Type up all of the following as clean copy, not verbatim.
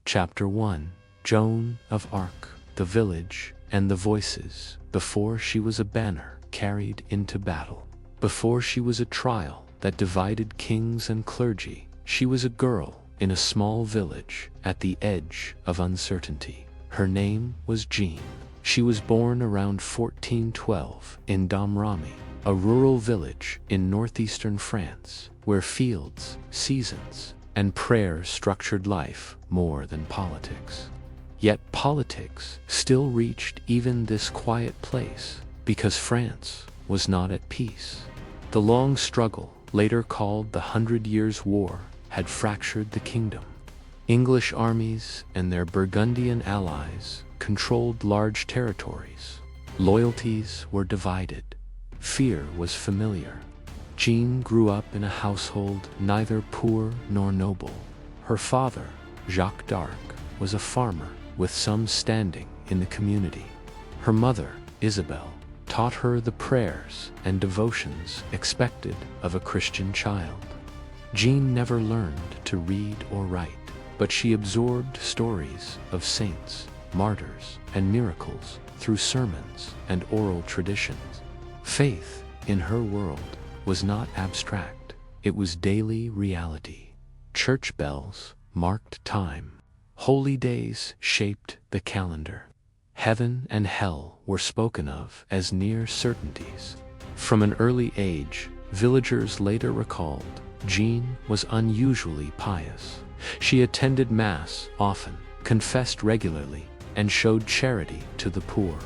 Chapter 1. Joan of Arc, the Village, and the Voices. Before she was a banner carried into battle. Before she was a trial that divided kings and clergy, she was a girl in a small village at the edge of uncertainty. Her name was Jean. She was born around 1412 in Domremy, a rural village in northeastern France, where fields, seasons, and prayer structured life more than politics. Yet politics still reached even this quiet place, because France was not at peace. The long struggle, later called the 100 Years' War, had fractured the kingdom. English armies and their Burgundian allies controlled large territories. Loyalties were divided. Fear was familiar. Jean grew up in a household neither poor nor noble. Her father, Jacques d'Arc, was a farmer with some standing in the community. Her mother, Isabel, taught her the prayers and devotions expected of a Christian child. Jean never learned to read or write, but she absorbed stories of saints, martyrs, and miracles through sermons and oral traditions. Faith, in her world, was not abstract. It was daily reality. Church bells marked time. Holy days shaped the calendar. Heaven and hell were spoken of as near certainties. From an early age, villagers later recalled, Jean was unusually pious. She attended Mass often, confessed regularly, and showed charity to the poor.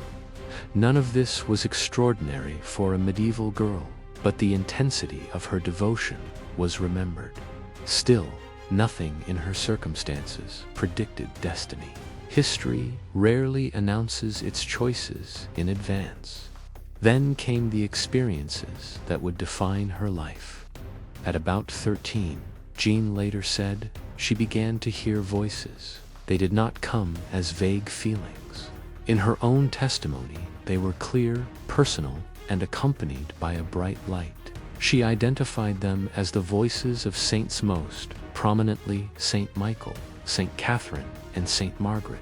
None of this was extraordinary for a medieval girl, but the intensity of her devotion was remembered. Still, nothing in her circumstances predicted destiny. History rarely announces its choices in advance. Then came the experiences that would define her life. At about 13, Jean later said, she began to hear voices. They did not come as vague feelings. In her own testimony, they were clear, personal, and accompanied by a bright light. She identified them as the voices of saints, most prominently Saint Michael, Saint Catherine, and Saint Margaret.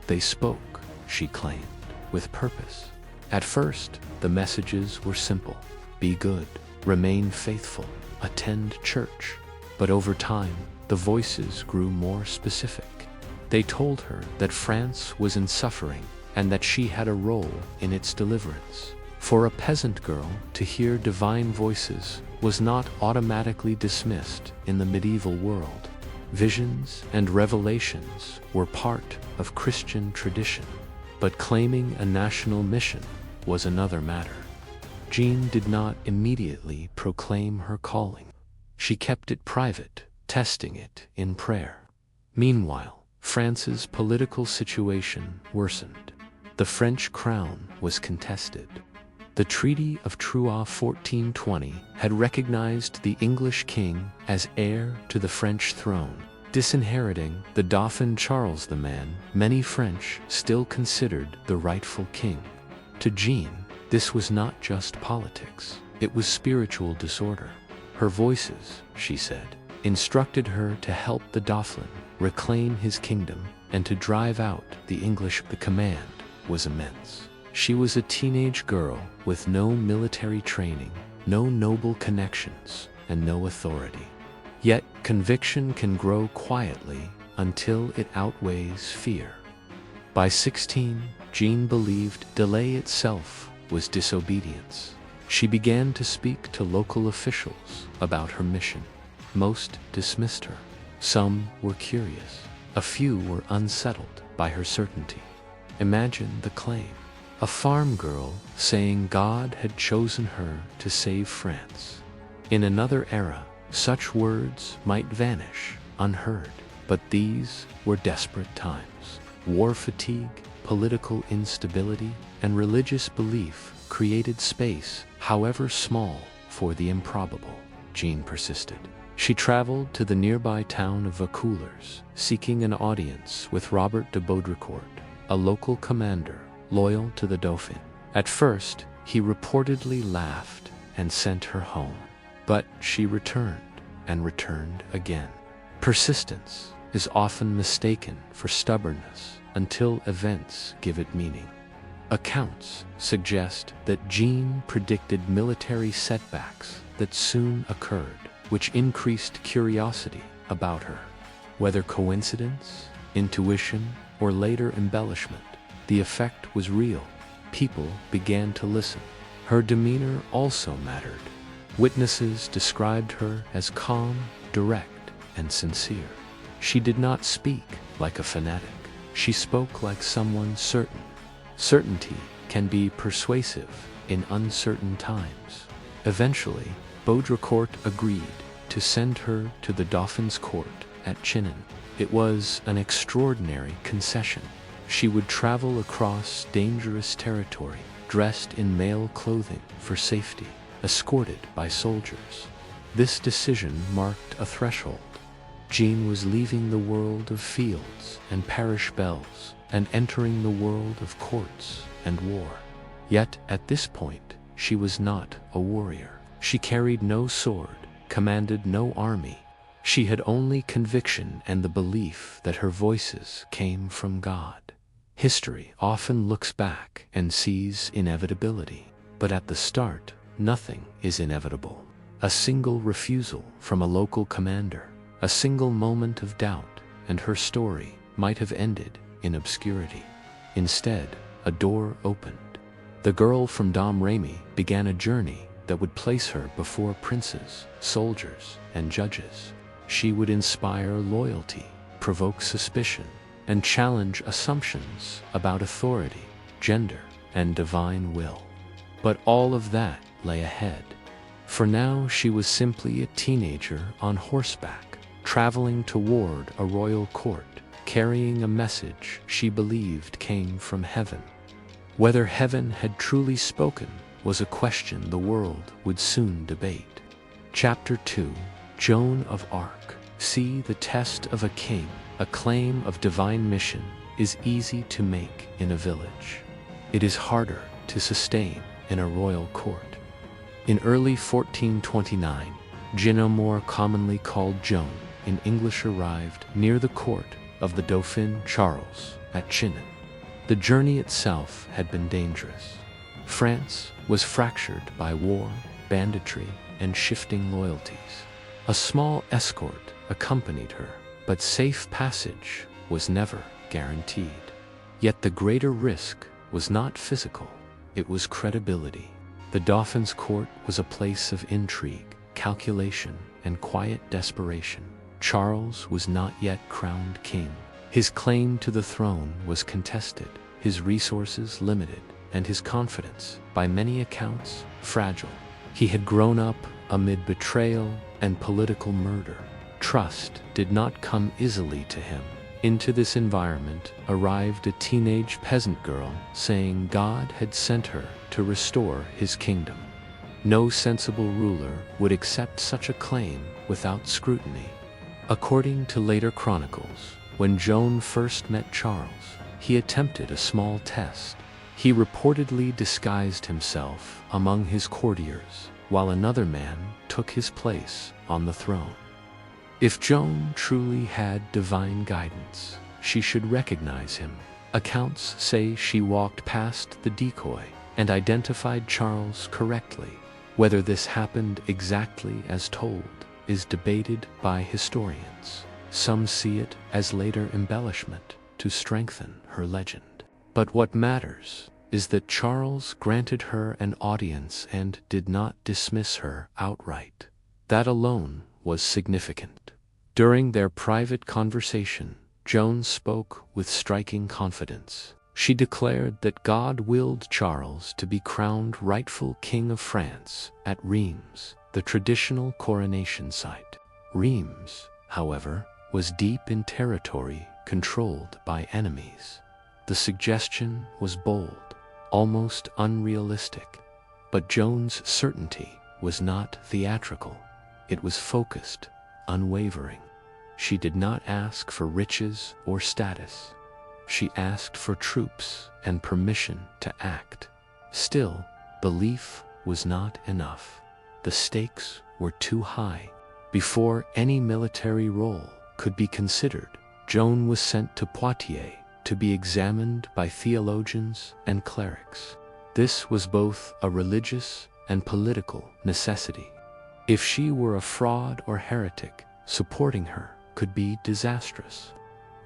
They spoke, she claimed, with purpose. At first, the messages were simple: be good, remain faithful, attend church. But over time, the voices grew more specific. They told her that France was in suffering and that she had a role in its deliverance. For a peasant girl to hear divine voices was not automatically dismissed in the medieval world. Visions and revelations were part of Christian tradition, but claiming a national mission was another matter. Jean did not immediately proclaim her calling. She kept it private, testing it in prayer. Meanwhile, France's political situation worsened. The French crown was contested. The Treaty of Troyes 1420 had recognized the English king as heir to the French throne, disinheriting the Dauphin Charles the man many French still considered the rightful king. To Jean, this was not just politics, it was spiritual disorder. Her voices, she said, instructed her to help the Dauphin reclaim his kingdom and to drive out the English. The command was immense. She was a teenage girl with no military training, no noble connections, and no authority. Yet conviction can grow quietly until it outweighs fear. By 16, Jean believed delay itself was disobedience. She began to speak to local officials about her mission. Most dismissed her. Some were curious. A few were unsettled by her certainty. Imagine the claim. A farm girl saying God had chosen her to save France. In another era, such words might vanish unheard, but these were desperate times. War fatigue, political instability, and religious belief created space, however small, for the improbable. Jean persisted. She traveled to the nearby town of Vaucouleurs, seeking an audience with Robert de Baudricourt, a local commander loyal to the Dauphin. At first, he reportedly laughed and sent her home. But she returned and returned again. Persistence is often mistaken for stubbornness until events give it meaning. Accounts suggest that Jean predicted military setbacks that soon occurred, which increased curiosity about her. Whether coincidence, intuition, or later embellishment, the effect was real. People began to listen. Her demeanor also mattered. Witnesses described her as calm, direct, and sincere. She did not speak like a fanatic. She spoke like someone certain. Certainty can be persuasive in uncertain times. Eventually, Baudricourt agreed to send her to the Dauphin's court at Chinon. It was an extraordinary concession. She would travel across dangerous territory, dressed in male clothing for safety, escorted by soldiers. This decision marked a threshold. Jean was leaving the world of fields and parish bells and entering the world of courts and war. Yet at this point, she was not a warrior. She carried no sword, commanded no army. She had only conviction and the belief that her voices came from God. History often looks back and sees inevitability, but at the start, nothing is inevitable. A single refusal from a local commander, a single moment of doubt, and her story might have ended in obscurity. Instead, a door opened. The girl from Reims began a journey that would place her before princes, soldiers, and judges. She would inspire loyalty, provoke suspicion, and challenge assumptions about authority, gender, and divine will. But all of that lay ahead. For now, she was simply a teenager on horseback, traveling toward a royal court, carrying a message she believed came from heaven. Whether heaven had truly spoken was a question the world would soon debate. Chapter 2: Joan of Arc. See the test of a king. A claim of divine mission is easy to make in a village. It is harder to sustain in a royal court. In early 1429, Jeanne, more commonly called Joan in English, arrived near the court of the Dauphin Charles at Chinon. The journey itself had been dangerous. France was fractured by war, banditry, and shifting loyalties. A small escort accompanied her, but safe passage was never guaranteed. Yet the greater risk was not physical, it was credibility. The Dauphin's court was a place of intrigue, calculation, and quiet desperation. Charles was not yet crowned king. His claim to the throne was contested, his resources limited, and his confidence, by many accounts, fragile. He had grown up amid betrayal and political murder. Trust did not come easily to him. Into this environment arrived a teenage peasant girl saying God had sent her to restore his kingdom. No sensible ruler would accept such a claim without scrutiny. According to later chronicles, when Joan first met Charles, he attempted a small test. He reportedly disguised himself among his courtiers, while another man took his place on the throne. If Joan truly had divine guidance, she should recognize him. Accounts say she walked past the decoy and identified Charles correctly. Whether this happened exactly as told is debated by historians. Some see it as later embellishment to strengthen her legend. But what matters is that Charles granted her an audience and did not dismiss her outright. That alone was significant. During their private conversation, Joan spoke with striking confidence. She declared that God willed Charles to be crowned rightful King of France at Reims, the traditional coronation site. Reims, however, was deep in territory controlled by enemies. The suggestion was bold, almost unrealistic, but Joan's certainty was not theatrical. It was focused, unwavering. She did not ask for riches or status. She asked for troops and permission to act. Still, belief was not enough. The stakes were too high. Before any military role could be considered, Joan was sent to Poitiers to be examined by theologians and clerics. This was both a religious and political necessity. If she were a fraud or heretic, supporting her could be disastrous.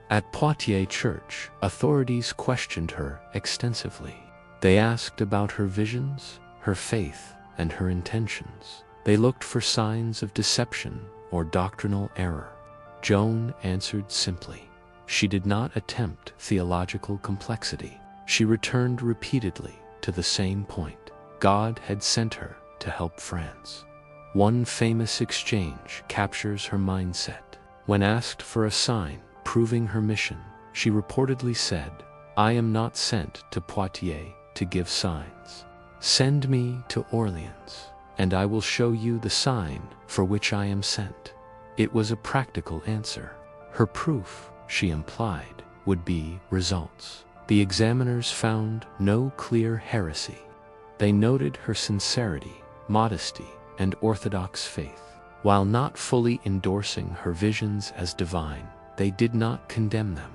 At Poitiers Church, authorities questioned her extensively. They asked about her visions, her faith, and her intentions. They looked for signs of deception or doctrinal error. Joan answered simply. She did not attempt theological complexity. She returned repeatedly to the same point. God had sent her to help France. One famous exchange captures her mindset. When asked for a sign proving her mission, she reportedly said, "I am not sent to Poitiers to give signs. Send me to Orléans, and I will show you the sign for which I am sent." It was a practical answer. Her proof, she implied, would be results. The examiners found no clear heresy. They noted her sincerity, modesty, and orthodox faith. While not fully endorsing her visions as divine, they did not condemn them.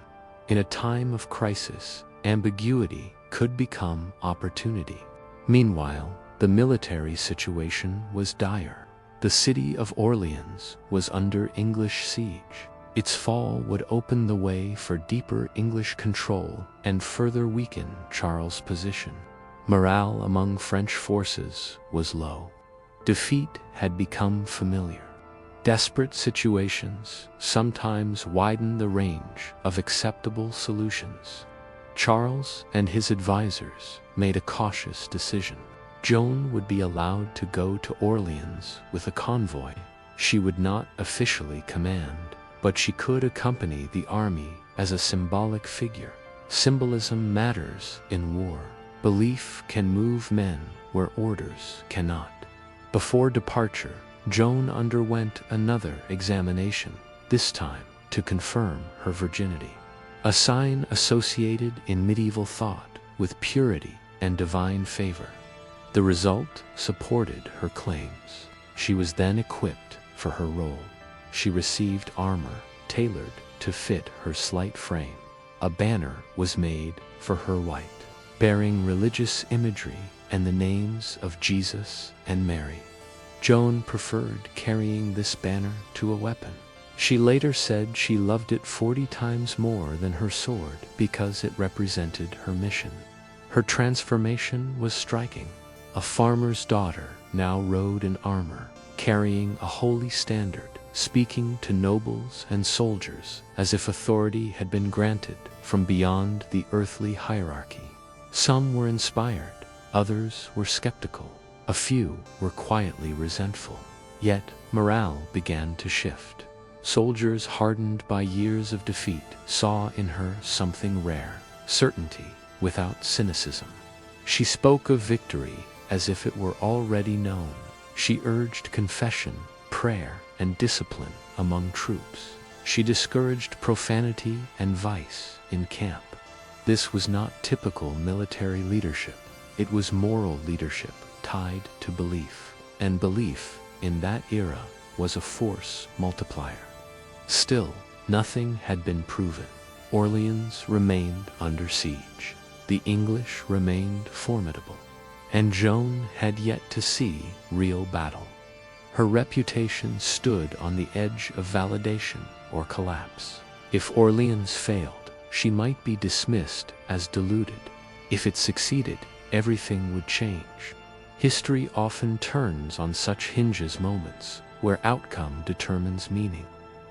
In a time of crisis, ambiguity could become opportunity. Meanwhile, the military situation was dire. The city of Orléans was under English siege. Its fall would open the way for deeper English control and further weaken Charles' position. Morale among French forces was low. Defeat had become familiar. Desperate situations sometimes widened the range of acceptable solutions. Charles and his advisors made a cautious decision. Joan would be allowed to go to Orléans with a convoy. She would not officially command, but she could accompany the army as a symbolic figure. Symbolism matters in war. Belief can move men where orders cannot. Before departure, Joan underwent another examination, this time to confirm her virginity, a sign associated in medieval thought with purity and divine favor. The result supported her claims. She was then equipped for her role. She received armor tailored to fit her slight frame. A banner was made for her white, bearing religious imagery and the names of Jesus and Mary. Joan preferred carrying this banner to a weapon. She later said she loved it 40 times more than her sword because it represented her mission. Her transformation was striking. A farmer's daughter now rode in armor, carrying a holy standard, speaking to nobles and soldiers as if authority had been granted from beyond the earthly hierarchy. Some were inspired, others were skeptical. A few were quietly resentful. Yet morale began to shift. Soldiers hardened by years of defeat saw in her something rare, certainty without cynicism. She spoke of victory as if it were already known. She urged confession, prayer, and discipline among troops. She discouraged profanity and vice in camp. This was not typical military leadership. It was moral leadership tied to belief, and belief in that era was a force multiplier. Still, nothing had been proven. Orléans remained under siege. The English remained formidable, and Joan had yet to see real battle. Her reputation stood on the edge of validation or collapse. If Orléans failed, she might be dismissed as deluded. If it succeeded, everything would change. History often turns on such hinges moments, where outcome determines meaning.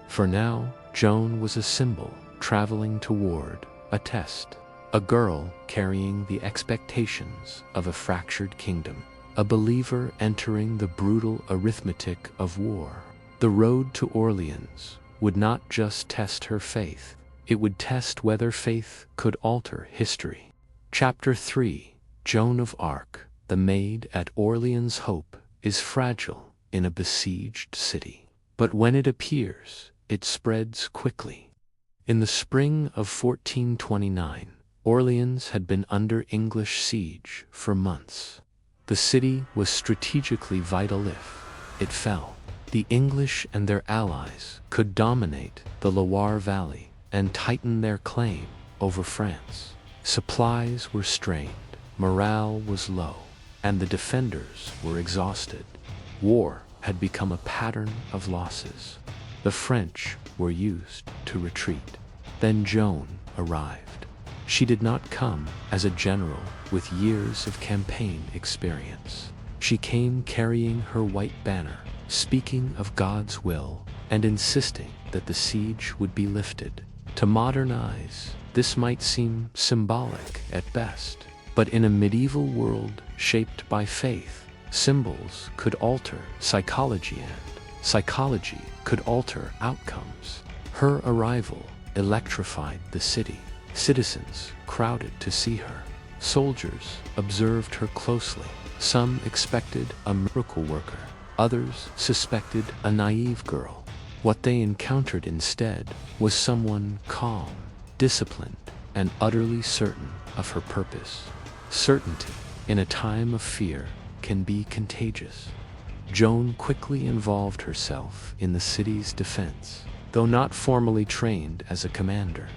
For now, Joan was a symbol traveling toward a test. A girl carrying the expectations of a fractured kingdom. A believer entering the brutal arithmetic of war. The road to Orléans would not just test her faith, it would test whether faith could alter history. Chapter 3: Joan of Arc. The maid at Orléans' hope is fragile in a besieged city. But when it appears, it spreads quickly. In the spring of 1429, Orléans had been under English siege for months. The city was strategically vital. If it fell, the English and their allies could dominate the Loire Valley and tighten their claim over France. Supplies were strained, morale was low, and the defenders were exhausted. War had become a pattern of losses. The French were used to retreat. Then Joan arrived. She did not come as a general with years of campaign experience. She came carrying her white banner, speaking of God's will and insisting that the siege would be lifted. To modernize, this might seem symbolic at best, but in a medieval world shaped by faith, symbols could alter psychology and psychology could alter outcomes. Her arrival electrified the city. Citizens crowded to see her. Soldiers observed her closely. Some expected a miracle worker. Others suspected a naive girl. What they encountered instead was someone calm, disciplined, and utterly certain of her purpose. Certainty in a time of fear can be contagious. Joan quickly involved herself in the city's defense. Though not formally trained as a commander,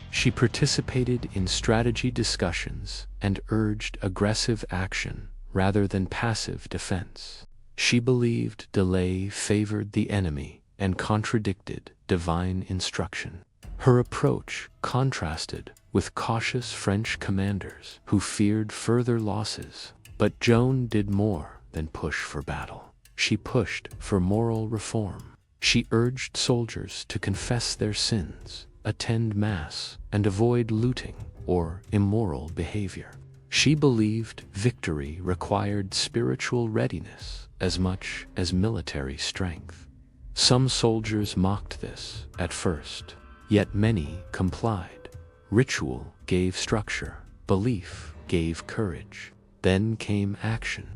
she participated in strategy discussions and urged aggressive action rather than passive defense. She believed delay favored the enemy and contradicted divine instruction. Her approach contrasted with cautious French commanders who feared further losses. But Joan did more than push for battle. She pushed for moral reform. She urged soldiers to confess their sins, attend mass, and avoid looting or immoral behavior. She believed victory required spiritual readiness as much as military strength. Some soldiers mocked this at first, yet many complied. Ritual gave structure, belief gave courage. Then came action.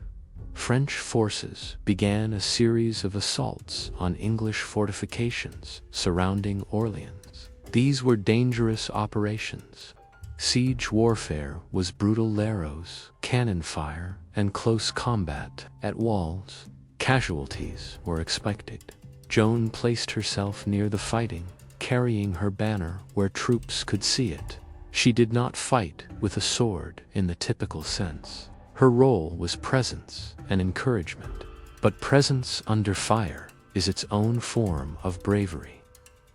French forces began a series of assaults on English fortifications surrounding Orleans. These were dangerous operations. Siege warfare was brutal arrows, cannon fire, and close combat at walls. Casualties were expected. Joan placed herself near the fighting, carrying her banner where troops could see it. She did not fight with a sword in the typical sense. Her role was presence and encouragement. But presence under fire is its own form of bravery.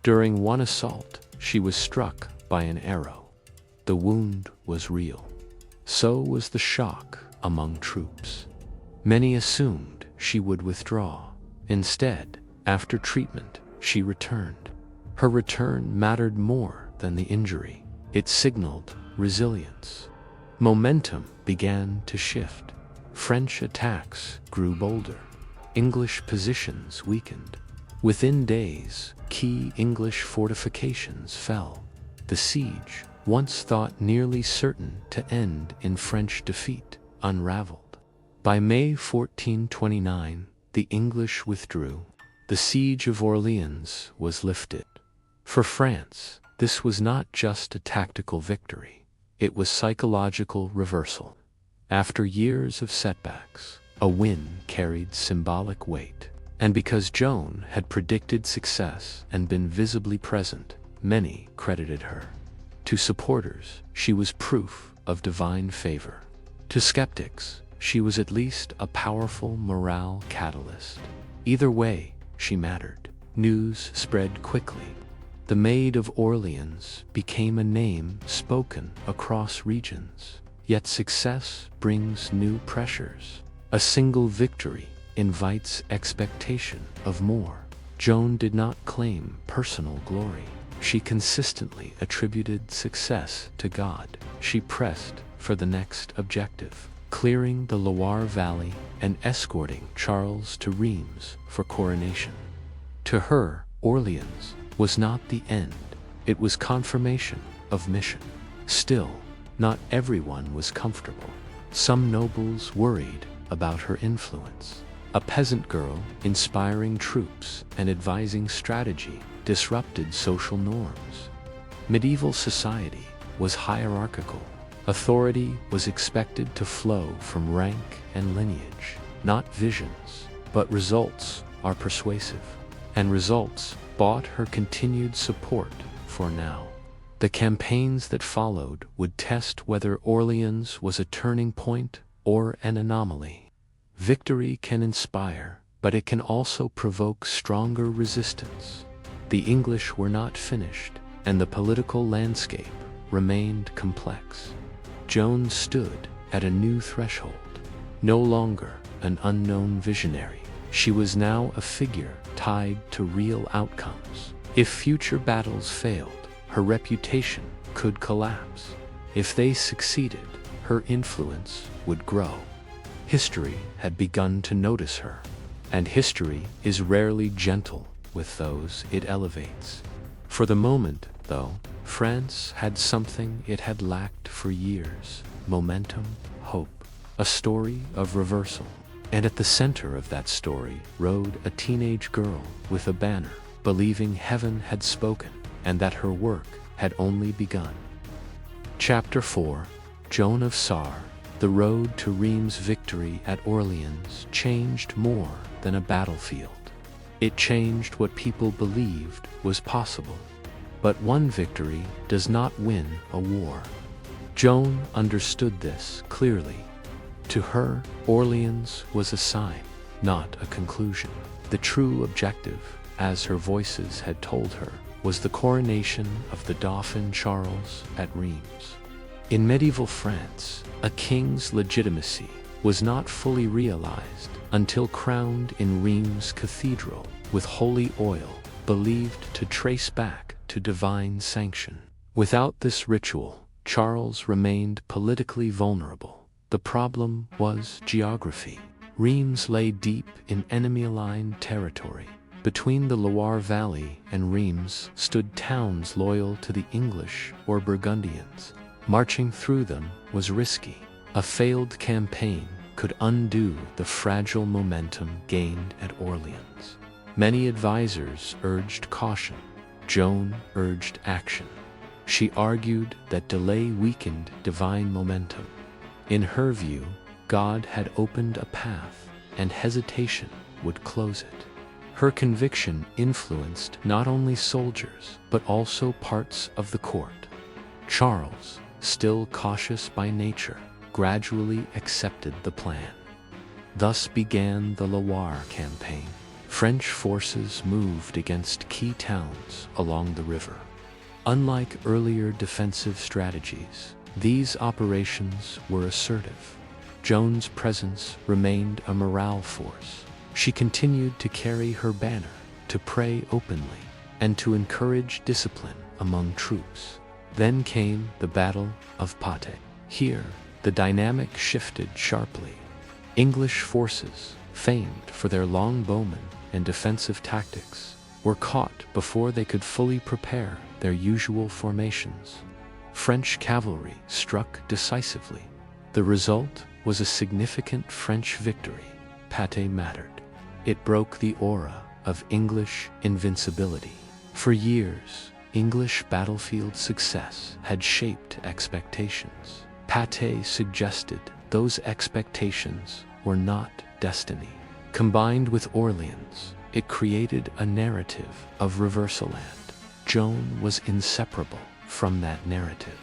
During one assault, she was struck by an arrow. The wound was real. So was the shock among troops. Many assumed she would withdraw. Instead, after treatment, she returned. Her return mattered more than the injury. It signaled resilience. Momentum began to shift. French attacks grew bolder. English positions weakened. Within days, key English fortifications fell. The siege, once thought nearly certain to end in French defeat, unraveled. By May 1429, the English withdrew. The Siege of Orléans was lifted. For France, this was not just a tactical victory. It was psychological reversal. After years of setbacks, a win carried symbolic weight. And because Joan had predicted success and been visibly present, many credited her. To supporters, she was proof of divine favor. To skeptics, she was at least a powerful morale catalyst. Either way, she mattered. News spread quickly. The Maid of Orleans became a name spoken across regions. Yet success brings new pressures. A single victory invites expectation of more. Joan did not claim personal glory. She consistently attributed success to God. She pressed for the next objective, clearing the Loire Valley and escorting Charles to Reims for coronation. To her, Orleans was not the end. It was confirmation of mission. Still, not everyone was comfortable. Some nobles worried about her influence. A peasant girl inspiring troops and advising strategy disrupted social norms. Medieval society was hierarchical. Authority was expected to flow from rank and lineage. Not visions, but results are persuasive. And results bought her continued support for now. The campaigns that followed would test whether Orléans was a turning point or an anomaly. Victory can inspire, but it can also provoke stronger resistance. The English were not finished, and the political landscape remained complex. Joan stood at a new threshold. No longer an unknown visionary, she was now a figure tied to real outcomes. If future battles failed, her reputation could collapse. If they succeeded, her influence would grow. History had begun to notice her, and history is rarely gentle with those it elevates. For the moment, though, France had something it had lacked for years: momentum, hope, a story of reversal. And at the center of that story rode a teenage girl with a banner, believing heaven had spoken and that her work had only begun. Chapter 4: Joan of Arc. The road to Reims' victory at Orléans changed more than a battlefield. It changed what people believed was possible. But one victory does not win a war. Joan understood this clearly. To her, Orléans was a sign, not a conclusion. The true objective, as her voices had told her, was the coronation of the Dauphin Charles at Reims. In medieval France, a king's legitimacy was not fully realized until crowned in Reims Cathedral with holy oil believed to trace back to divine sanction. Without this ritual, Charles remained politically vulnerable. The problem was geography. Reims lay deep in enemy-aligned territory. Between the Loire Valley and Reims stood towns loyal to the English or Burgundians. Marching through them was risky. A failed campaign could undo the fragile momentum gained at Orléans. Many advisors urged caution. Joan urged action. She argued that delay weakened divine momentum. In her view, God had opened a path, and hesitation would close it. Her conviction influenced not only soldiers, but also parts of the court. Charles, still cautious by nature, gradually accepted the plan. Thus began the Loire campaign. French forces moved against key towns along the river. Unlike earlier defensive strategies, these operations were assertive. Joan's presence remained a morale force. She continued to carry her banner, to pray openly, and to encourage discipline among troops. Then came the Battle of Patay. Here, the dynamic shifted sharply. English forces, famed for their long bowmen and defensive tactics, were caught before they could fully prepare their usual formations. French cavalry struck decisively. The result was a significant French victory. Patay mattered. It broke the aura of English invincibility. For years, English battlefield success had shaped expectations. Patay suggested those expectations were not destiny. Combined with Orléans, it created a narrative of reversal, and Joan was inseparable from that narrative.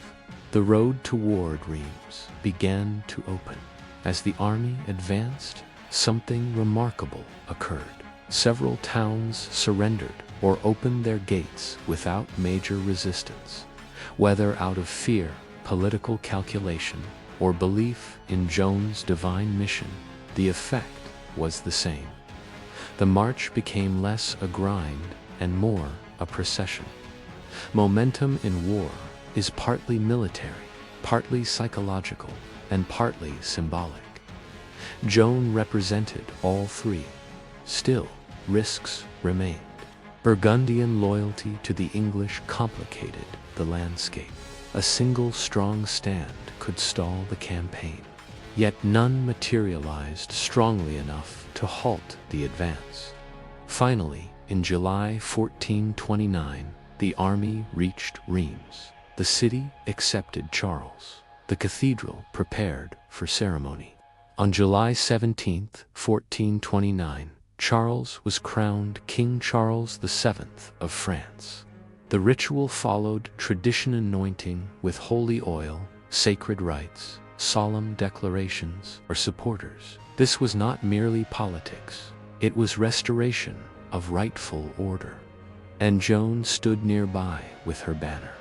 The road toward Reims began to open. As the army advanced, something remarkable occurred. Several towns surrendered or opened their gates without major resistance. Whether out of fear, political calculation, or belief in Joan's divine mission, the effect was the same. The march became less a grind and more a procession. Momentum in war is partly military, partly psychological, and partly symbolic. Joan represented all three. Still, risks remained. Burgundian loyalty to the English complicated the landscape. A single strong stand could stall the campaign. Yet none materialized strongly enough to halt the advance. Finally, in July 1429, the army reached Reims. The city accepted Charles. The cathedral prepared for ceremony. On July 17, 1429, Charles was crowned King Charles VII of France. The ritual followed tradition, anointing with holy oil, sacred rites, solemn declarations for supporters. This was not merely politics, it was restoration of rightful order. And Joan stood nearby with her banner.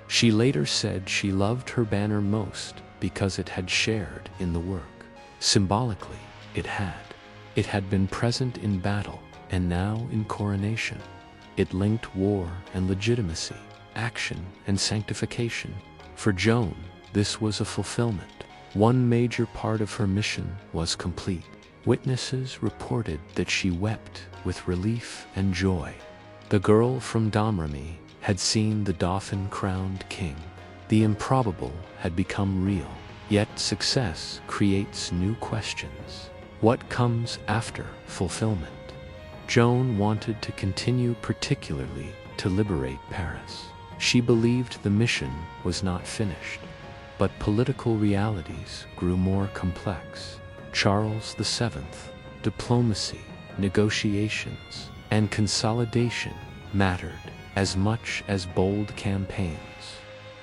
She later said she loved her banner most because it had shared in the work. Symbolically, it had. It had been present in battle, and now in coronation. It linked war and legitimacy, action and sanctification. For Joan, this was a fulfillment. One major part of her mission was complete. Witnesses reported that she wept with relief and joy. The girl from Domremy had seen the Dauphin crowned king. The improbable had become real. Yet success creates new questions. What comes after fulfillment? Joan wanted to continue, particularly to liberate Paris. She believed the mission was not finished. But political realities grew more complex. Charles VII, diplomacy, negotiations, and consolidation mattered as much as bold campaigns.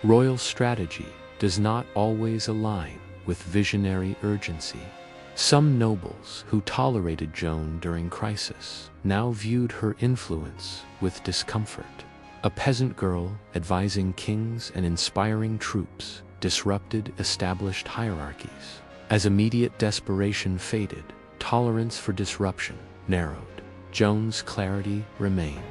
Royal strategy does not always align with visionary urgency. Some nobles who tolerated Joan during crisis now viewed her influence with discomfort. A peasant girl advising kings and inspiring troops disrupted established hierarchies. As immediate desperation faded, tolerance for disruption narrowed. Joan's clarity remained.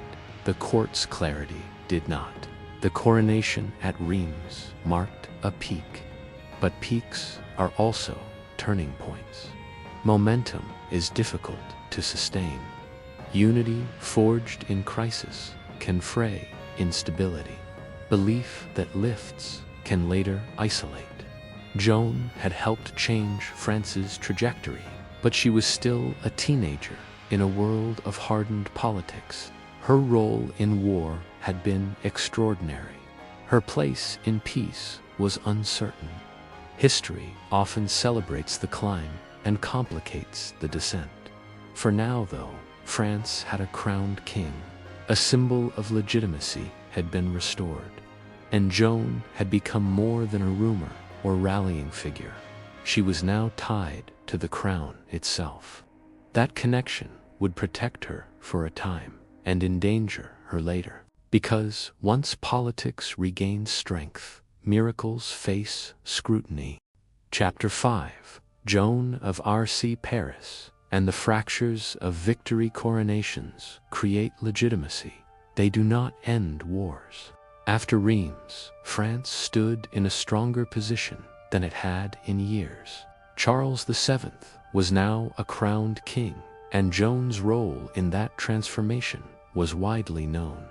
The court's clarity did not. The coronation at Reims marked a peak. But peaks are also turning points. Momentum is difficult to sustain. Unity forged in crisis can fray instability. Belief that lifts can later isolate. Joan had helped change France's trajectory, but she was still a teenager in a world of hardened politics. Her role in war had been extraordinary. Her place in peace was uncertain. History often celebrates the climb and complicates the descent. For now, though, France had a crowned king. A symbol of legitimacy had been restored. And Joan had become more than a rumor or rallying figure. She was now tied to the crown itself. That connection would protect her for a time and endanger her later. Because once politics regains strength, miracles face scrutiny. Chapter 5. Joan of Arc. Paris and the fractures of victory. Coronations create legitimacy. They do not end wars. After Reims, France stood in a stronger position than it had in years. Charles VII was now a crowned king, and Joan's role in that transformation was widely known.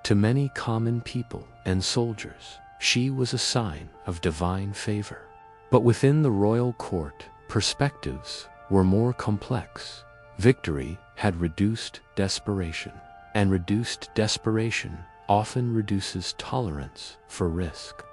To many common people and soldiers, she was a sign of divine favor. But within the royal court, perspectives were more complex. Victory had reduced desperation, and reduced desperation often reduces tolerance for risk.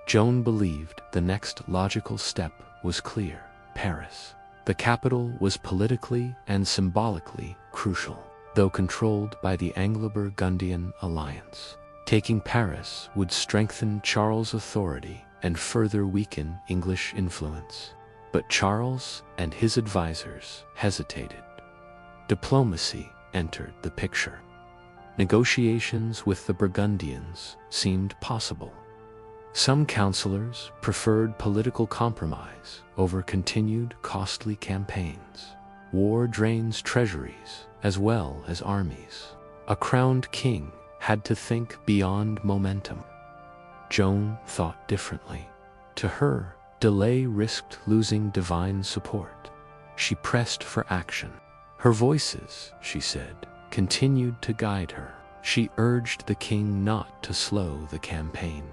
Joan believed the next logical step was clear: Paris. The capital was politically and symbolically crucial, though controlled by the Anglo-Burgundian alliance. Taking Paris would strengthen Charles' authority and further weaken English influence. But Charles and his advisors hesitated. Diplomacy entered the picture. Negotiations with the Burgundians seemed possible. Some counselors preferred political compromise over continued costly campaigns. War drains treasuries as well as armies. A crowned king had to think beyond momentum. Joan thought differently. To her, delay risked losing divine support. She pressed for action. Her voices, she said, continued to guide her. She urged the king not to slow the campaign.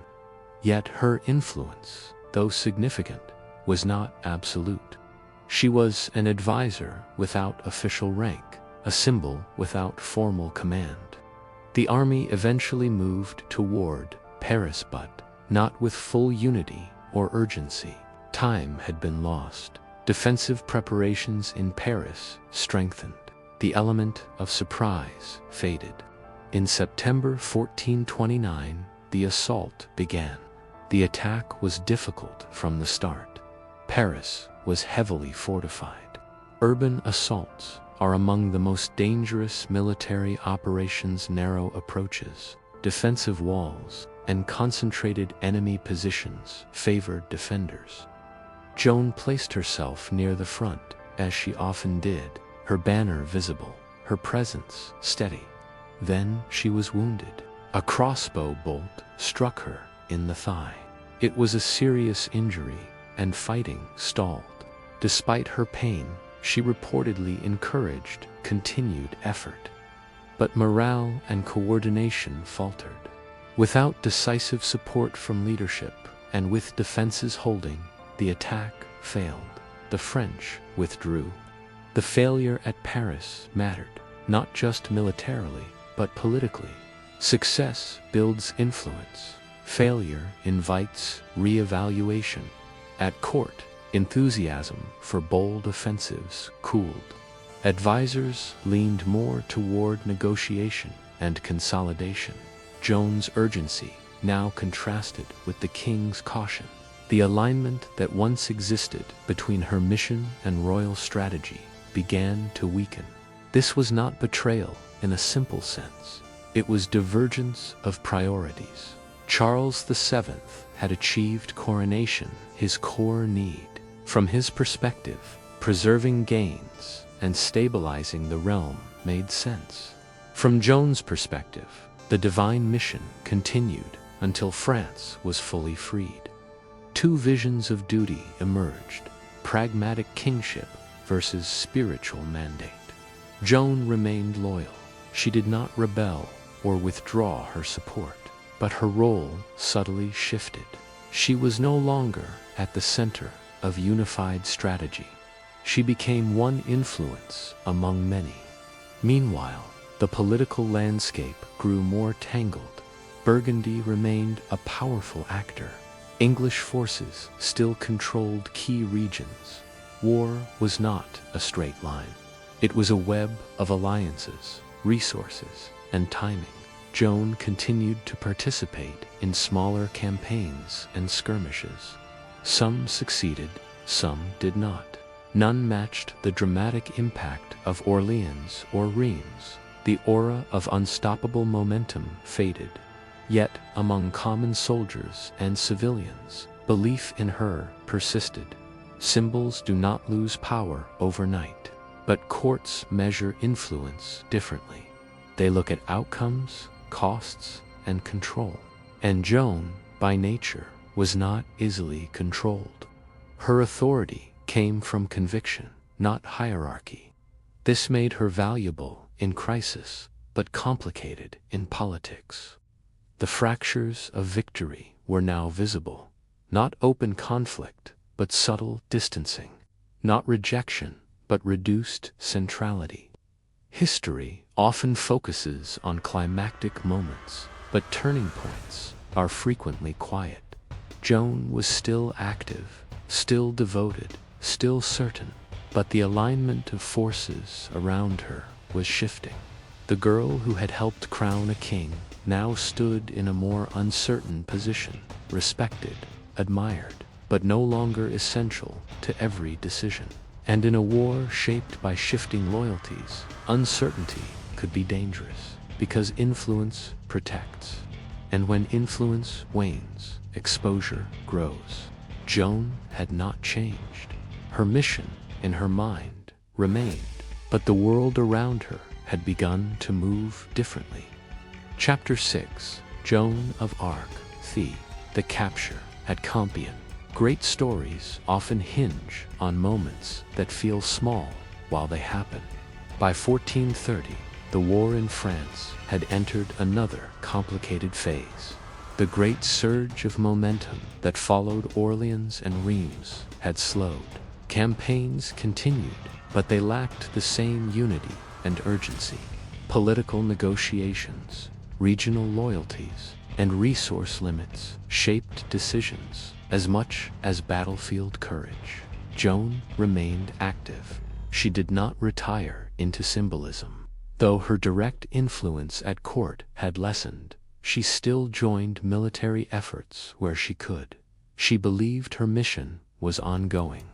Yet her influence, though significant, was not absolute. She was an advisor without official rank, a symbol without formal command. The army eventually moved toward Paris, but not with full unity or urgency. Time had been lost. Defensive preparations in Paris strengthened. The element of surprise faded. In September 1429, the assault began. The attack was difficult from the start. Paris was heavily fortified. Urban assaults are among the most dangerous military operations. Narrow approaches, defensive walls, and concentrated enemy positions favored defenders. Joan placed herself near the front, as she often did, her banner visible, her presence steady. Then she was wounded. A crossbow bolt struck her in the thigh. It was a serious injury, and fighting stalled. Despite her pain, she reportedly encouraged continued effort. But morale and coordination faltered. Without decisive support from leadership, and with defenses holding, the attack failed. The French withdrew. The failure at Paris mattered, not just militarily, but politically. Success builds influence. Failure invites re-evaluation. At court, enthusiasm for bold offensives cooled. Advisors leaned more toward negotiation and consolidation. Joan's urgency now contrasted with the king's caution. The alignment that once existed between her mission and royal strategy began to weaken. This was not betrayal in a simple sense. It was divergence of priorities. Charles VII had achieved coronation, his core need. From his perspective, preserving gains and stabilizing the realm made sense. From Joan's perspective, the divine mission continued until France was fully freed. Two visions of duty emerged: pragmatic kingship versus spiritual mandate. Joan remained loyal. She did not rebel or withdraw her support, but her role subtly shifted. She was no longer at the center of unified strategy. She became one influence among many. Meanwhile, the political landscape grew more tangled. Burgundy remained a powerful actor. English forces still controlled key regions. War was not a straight line. It was a web of alliances, resources, and timing. Joan continued to participate in smaller campaigns and skirmishes. Some succeeded, some did not. None matched the dramatic impact of Orléans or Reims. The aura of unstoppable momentum faded. Yet, among common soldiers and civilians, belief in her persisted. Symbols do not lose power overnight, but courts measure influence differently. They look at outcomes, costs, and control. And Joan, by nature, was not easily controlled. Her authority came from conviction, not hierarchy. This made her valuable in crisis, but complicated in politics. The fractures of victory were now visible. Not open conflict, but subtle distancing. Not rejection, but reduced centrality. History often focuses on climactic moments, but turning points are frequently quiet. Joan was still active, still devoted, still certain, but the alignment of forces around her was shifting. The girl who had helped crown a king now stood in a more uncertain position, respected, admired, but no longer essential to every decision. And in a war shaped by shifting loyalties, uncertainty could be dangerous, because influence protects. And when influence wanes, exposure grows. Joan had not changed. Her mission, in her mind, remained, but the world around her had begun to move differently. Chapter 6: Joan of Arc, the capture at Compiègne. Great stories often hinge on moments that feel small while they happen. By 1430, the war in France had entered another complicated phase. The great surge of momentum that followed Orléans and Reims had slowed. Campaigns continued, but they lacked the same unity and urgency. Political negotiations, regional loyalties, and resource limits shaped decisions as much as battlefield courage. Joan remained active. She did not retire into symbolism. Though her direct influence at court had lessened, she still joined military efforts where she could. She believed her mission was ongoing.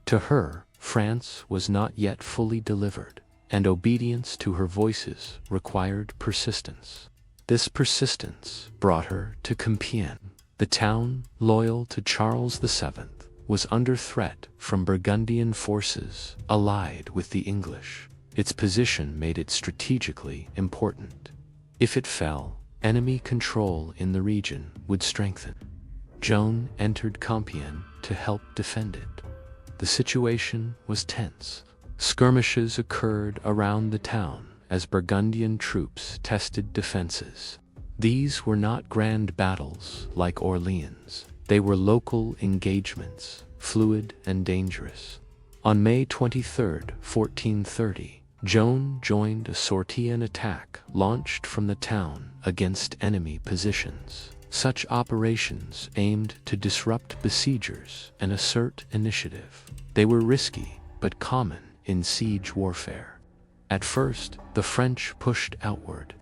To her, France was not yet fully delivered, and obedience to her voices required persistence. This persistence brought her to Compiègne. The town, loyal to Charles VII, was under threat from Burgundian forces allied with the English. Its position made it strategically important. If it fell, enemy control in the region would strengthen. Joan entered Compiègne to help defend it. The situation was tense. Skirmishes occurred around the town as Burgundian troops tested defenses. These were not grand battles like Orléans. They were local engagements, fluid and dangerous. On May 23, 1430, Joan joined a sortie and attack launched from the town against enemy positions. Such operations aimed to disrupt besiegers and assert initiative. They were risky, but common in siege warfare. At first, the French pushed outward.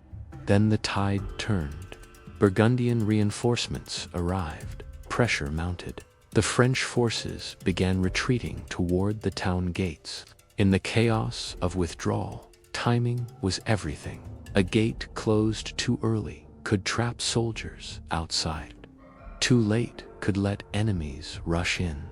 Then the tide turned. Burgundian reinforcements arrived. Pressure mounted. The French forces began retreating toward the town gates. In the chaos of withdrawal, timing was everything. A gate closed too early could trap soldiers outside. Too late could let enemies rush in.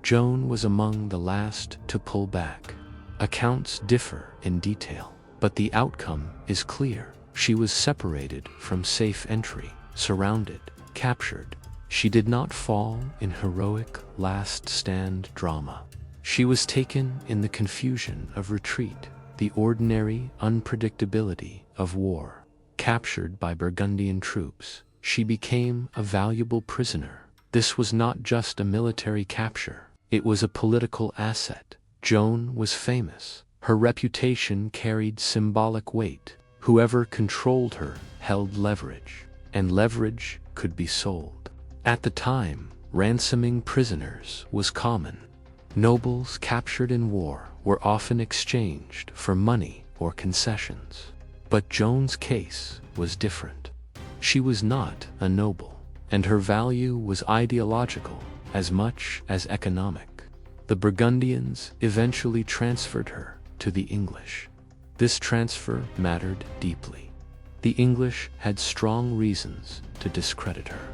Joan was among the last to pull back. Accounts differ in detail, but the outcome is clear. She was separated from safe entry, surrounded, captured. She did not fall in heroic last stand drama. She was taken in the confusion of retreat, the ordinary unpredictability of war. Captured by Burgundian troops, she became a valuable prisoner. This was not just a military capture, it was a political asset. Joan was famous. Her reputation carried symbolic weight. Whoever controlled her held leverage, and leverage could be sold. At the time, ransoming prisoners was common. Nobles captured in war were often exchanged for money or concessions. But Joan's case was different. She was not a noble, and her value was ideological as much as economic. The Burgundians eventually transferred her to the English. This transfer mattered deeply. The English had strong reasons to discredit her.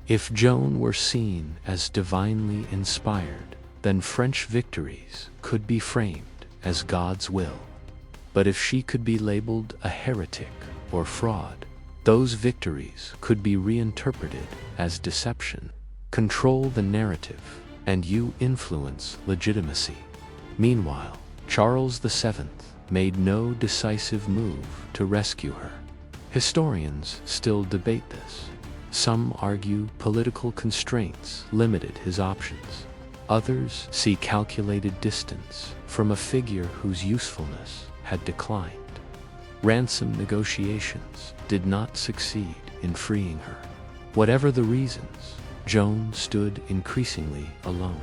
If Joan were seen as divinely inspired, then French victories could be framed as God's will. But if she could be labeled a heretic or fraud, those victories could be reinterpreted as deception. Control the narrative, and you influence legitimacy. Meanwhile, Charles VII made no decisive move to rescue her. Historians still debate this. Some argue political constraints limited his options. Others see calculated distance from a figure whose usefulness had declined. Ransom negotiations did not succeed in freeing her. Whatever the reasons, Joan stood increasingly alone.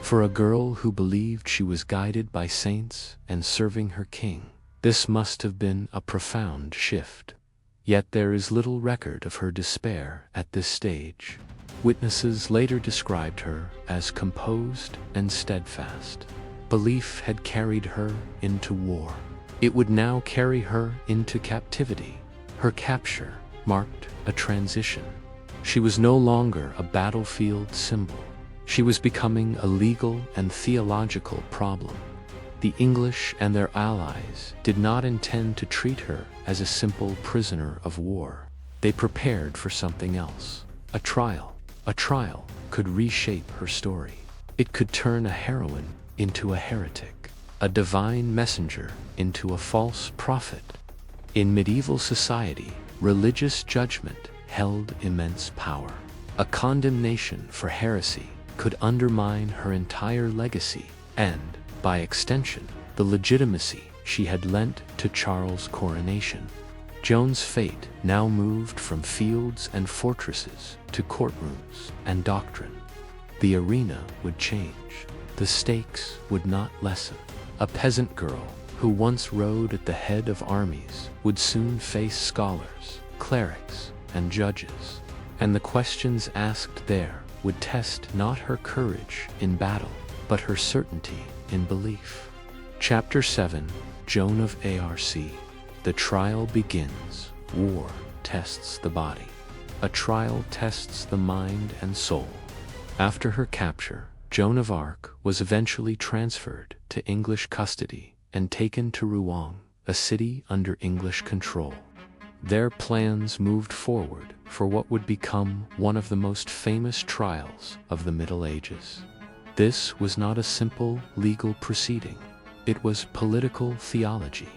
For a girl who believed she was guided by saints and serving her king, this must have been a profound shift. Yet there is little record of her despair at this stage. Witnesses later described her as composed and steadfast. Belief had carried her into war. It would now carry her into captivity. Her capture marked a transition. She was no longer a battlefield symbol. She was becoming a legal and theological problem. The English and their allies did not intend to treat her as a simple prisoner of war. They prepared for something else. A trial. A trial could reshape her story. It could turn a heroine into a heretic, a divine messenger into a false prophet. In medieval society, religious judgment held immense power. A condemnation for heresy could undermine her entire legacy and, by extension, the legitimacy she had lent to Charles' coronation. Joan's fate now moved from fields and fortresses to courtrooms and doctrine. The arena would change. The stakes would not lessen. A peasant girl who once rode at the head of armies, would soon face scholars, clerics, and judges. And the questions asked there would test not her courage in battle, but her certainty in belief. Chapter 7, Joan of Arc. The trial begins. War tests the body. A trial tests the mind and soul. After her capture, Joan of Arc was eventually transferred to English custody and taken to Rouen, a city under English control. Their plans moved forward for what would become one of the most famous trials of the Middle Ages. This was not a simple legal proceeding. It was political theology.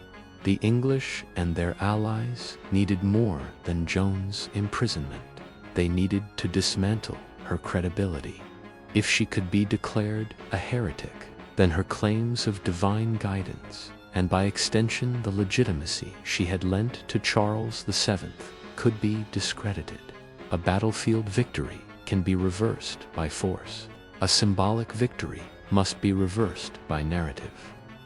The English and their allies needed more than Joan's imprisonment. They needed to dismantle her credibility. If she could be declared a heretic, then her claims of divine guidance, and by extension the legitimacy she had lent to Charles VII, could be discredited. A battlefield victory can be reversed by force. A symbolic victory must be reversed by narrative.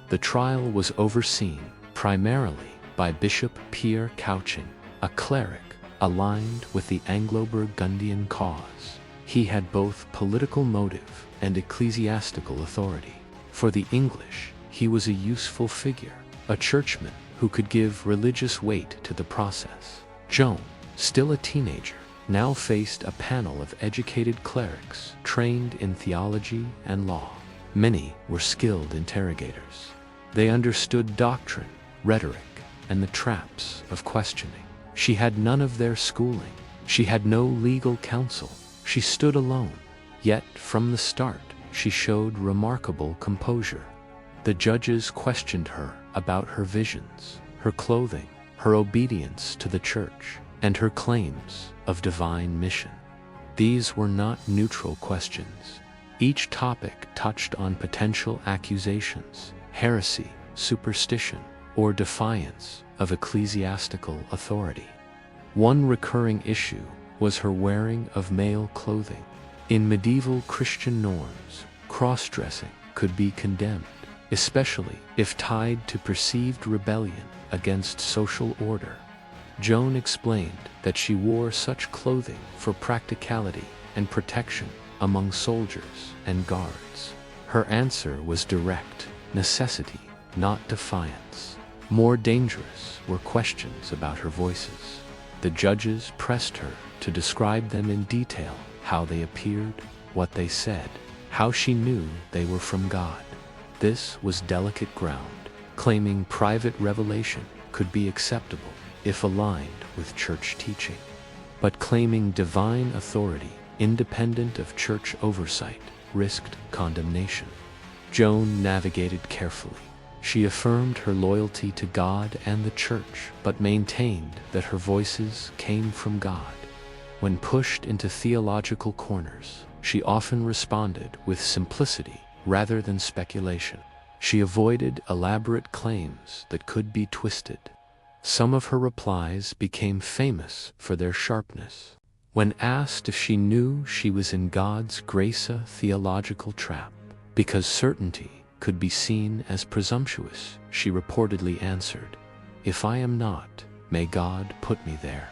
The trial was overseen primarily by Bishop Pierre Cauchin, a cleric aligned with the Anglo-Burgundian cause. He had both political motive and ecclesiastical authority. For the English, he was a useful figure, a churchman who could give religious weight to the process. Joan, still a teenager, now faced a panel of educated clerics trained in theology and law. Many were skilled interrogators. They understood doctrine, rhetoric, and the traps of questioning. She had none of their schooling. She had no legal counsel. She stood alone. Yet, from the start, she showed remarkable composure. The judges questioned her about her visions, her clothing, her obedience to the church, and her claims of divine mission. These were not neutral questions. Each topic touched on potential accusations, heresy, superstition, or defiance of ecclesiastical authority. One recurring issue was her wearing of male clothing. In medieval Christian norms, cross-dressing could be condemned, especially if tied to perceived rebellion against social order. Joan explained that she wore such clothing for practicality and protection among soldiers and guards. Her answer was direct: necessity, not defiance. More dangerous were questions about her voices. The judges pressed her to describe them in detail: how they appeared, what they said, how she knew they were from God. This was delicate ground. Claiming private revelation could be acceptable if aligned with church teaching. But claiming divine authority, independent of church oversight, risked condemnation. Joan navigated carefully. She affirmed her loyalty to God and the church, but maintained that her voices came from God. When pushed into theological corners, she often responded with simplicity rather than speculation. She avoided elaborate claims that could be twisted. Some of her replies became famous for their sharpness. When asked if she knew she was in God's grace, a theological trap, because certainty could be seen as presumptuous, she reportedly answered, "If I am not, may God put me there.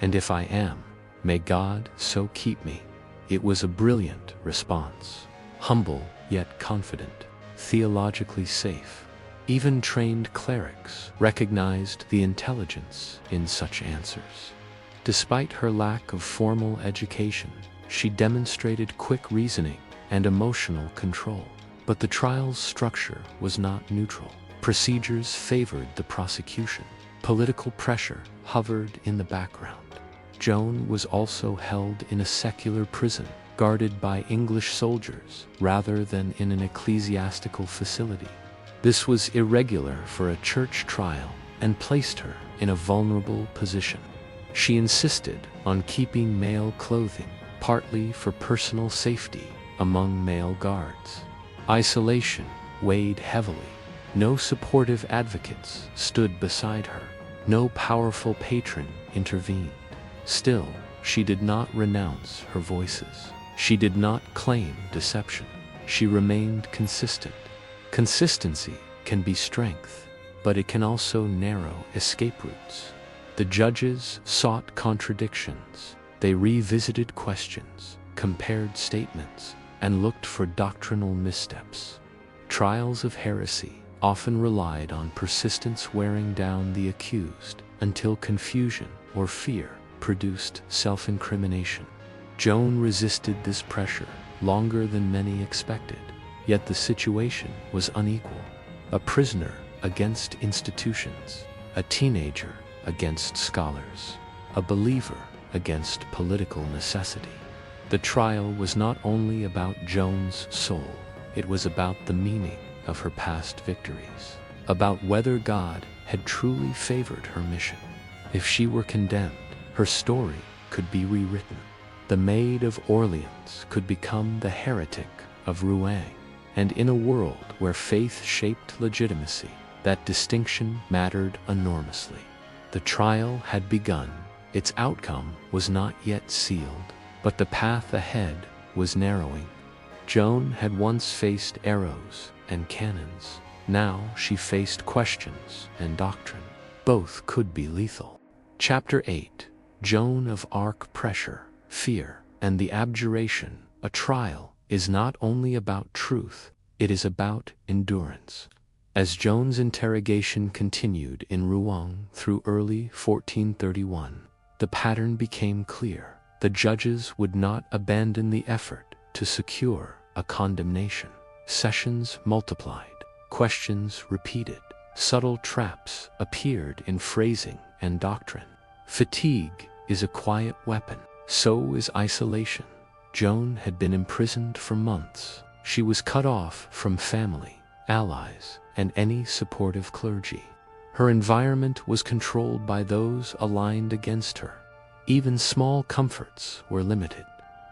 And if I am, may God so keep me." It was a brilliant response, humble yet confident, theologically safe. Even trained clerics recognized the intelligence in such answers. Despite her lack of formal education, she demonstrated quick reasoning and emotional control. But the trial's structure was not neutral. Procedures favored the prosecution. Political pressure hovered in the background. Joan was also held in a secular prison, guarded by English soldiers rather than in an ecclesiastical facility. This was irregular for a church trial and placed her in a vulnerable position. She insisted on keeping male clothing, partly for personal safety among male guards. Isolation weighed heavily. No supportive advocates stood beside her. No powerful patron intervened. Still, she did not renounce her voices. She did not claim deception. She remained consistent. Consistency can be strength. but it can also narrow escape routes. The judges sought contradictions. They revisited questions, compared statements, and looked for doctrinal missteps. Trials of heresy often relied on persistence wearing down the accused until confusion or fear produced self-incrimination. Joan resisted this pressure longer than many expected, yet the situation was unequal. A prisoner against institutions, a teenager against scholars, a believer against political necessity. The trial was not only about Joan's soul, it was about the meaning of her past victories, about whether God had truly favored her mission. If she were condemned, her story could be rewritten. The Maid of Orleans could become the heretic of Rouen, and in a world where faith shaped legitimacy, that distinction mattered enormously. The trial had begun. Its outcome was not yet sealed, but the path ahead was narrowing. Joan had once faced arrows and cannons. Now she faced questions and doctrine. Both could be lethal. Chapter 8. Joan of Arc. Pressure, fear, and the abjuration. A trial is not only about truth, it is about endurance. As Joan's interrogation continued in Rouen through early 1431, the pattern became clear. The judges would not abandon the effort to secure a condemnation. Sessions multiplied, questions repeated, subtle traps appeared in phrasing and doctrine. Fatigue is a quiet weapon, so is isolation. Joan had been imprisoned for months. She was cut off from family, allies, and any supportive clergy. Her environment was controlled by those aligned against her. Even small comforts were limited.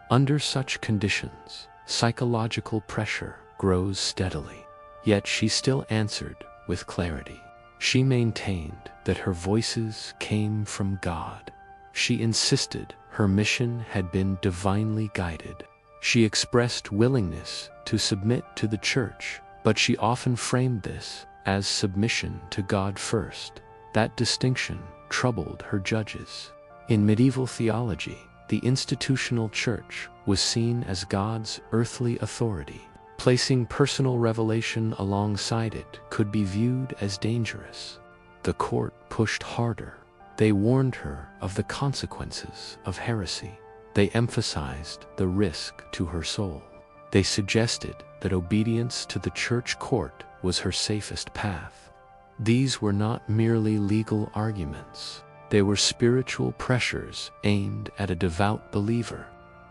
Under such conditions, psychological pressure grows steadily. Yet she still answered with clarity. She maintained that her voices came from God. She insisted her mission had been divinely guided. She expressed willingness to submit to the church, but she often framed this as submission to God first. That distinction troubled her judges. In medieval theology, the institutional church was seen as God's earthly authority. Placing personal revelation alongside it could be viewed as dangerous. The court pushed harder. They warned her of the consequences of heresy. They emphasized the risk to her soul. They suggested that obedience to the church court was her safest path. These were not merely legal arguments. They were spiritual pressures aimed at a devout believer.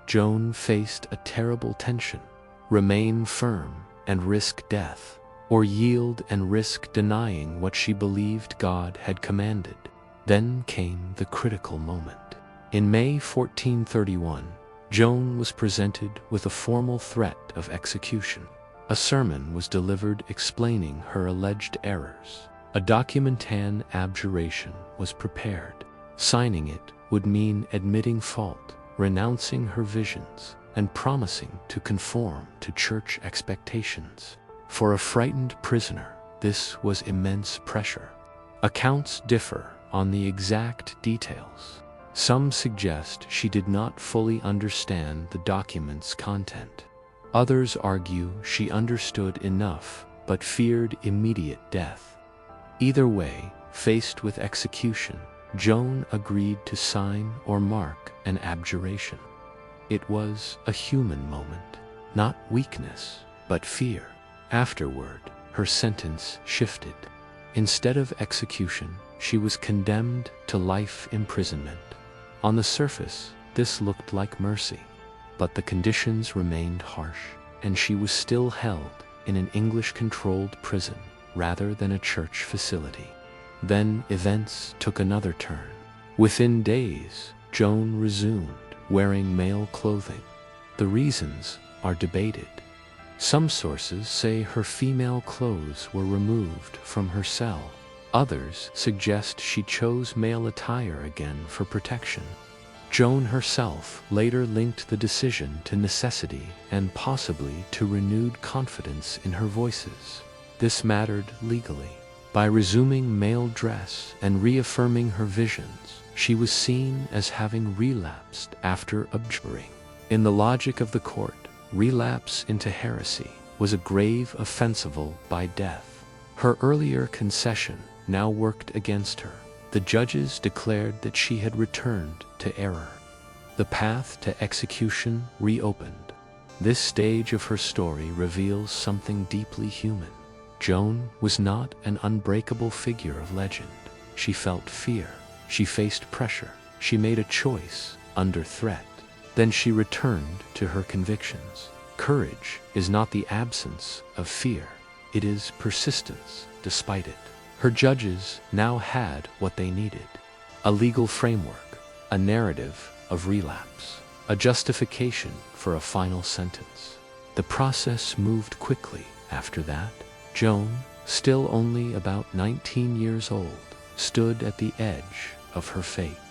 Joan faced a terrible tension: remain firm and risk death, or yield and risk denying what she believed God had commanded. Then came the critical moment. In May 1431, Joan was presented with a formal threat of execution. A sermon was delivered explaining her alleged errors. A documentan abjuration was prepared. Signing it would mean admitting fault, renouncing her visions, and promising to conform to church expectations. For a frightened prisoner, this was immense pressure. Accounts differ on the exact details. Some suggest she did not fully understand the document's content. Others argue she understood enough but feared immediate death. Either way, faced with execution, Joan agreed to sign or mark an abjuration. It was a human moment, not weakness, but fear. Afterward, her sentence shifted. Instead of execution, she was condemned to life imprisonment. On the surface, this looked like mercy, but the conditions remained harsh, and she was still held in an English-controlled prison rather than a church facility. Then events took another turn. Within days, Joan resumed wearing male clothing. The reasons are debated. Some sources say her female clothes were removed from her cell. Others suggest she chose male attire again for protection. Joan herself later linked the decision to necessity and possibly to renewed confidence in her voices. This mattered legally, By resuming male dress and reaffirming her visions, she was seen as having relapsed after abjuring. In the logic of the court, relapse into heresy was a grave offensible by death. Her earlier concession now worked against her. The judges declared that she had returned to error. The path to execution reopened. This stage of her story reveals something deeply human. Joan was not an unbreakable figure of legend. She felt fear. She faced pressure. She made a choice under threat. Then she returned to her convictions. Courage is not the absence of fear. It is persistence despite it. Her judges now had what they needed: a legal framework, a narrative of relapse, a justification for a final sentence. The process moved quickly after that. Joan, still only about 19 years old, stood at the edge of her fate.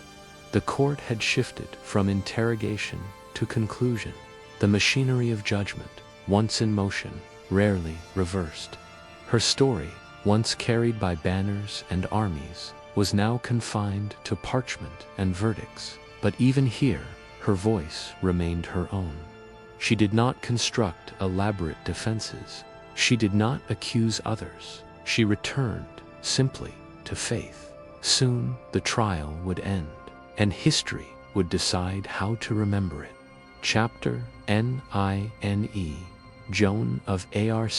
The court had shifted from interrogation to conclusion. The machinery of judgment, once in motion, rarely reversed. Her story, once carried by banners and armies, was now confined to parchment and verdicts. But even here, her voice remained her own. She did not construct elaborate defenses. She did not accuse others. She returned simply to faith. Soon the trial would end, and history would decide how to remember it. Chapter NINE, Joan of Arc,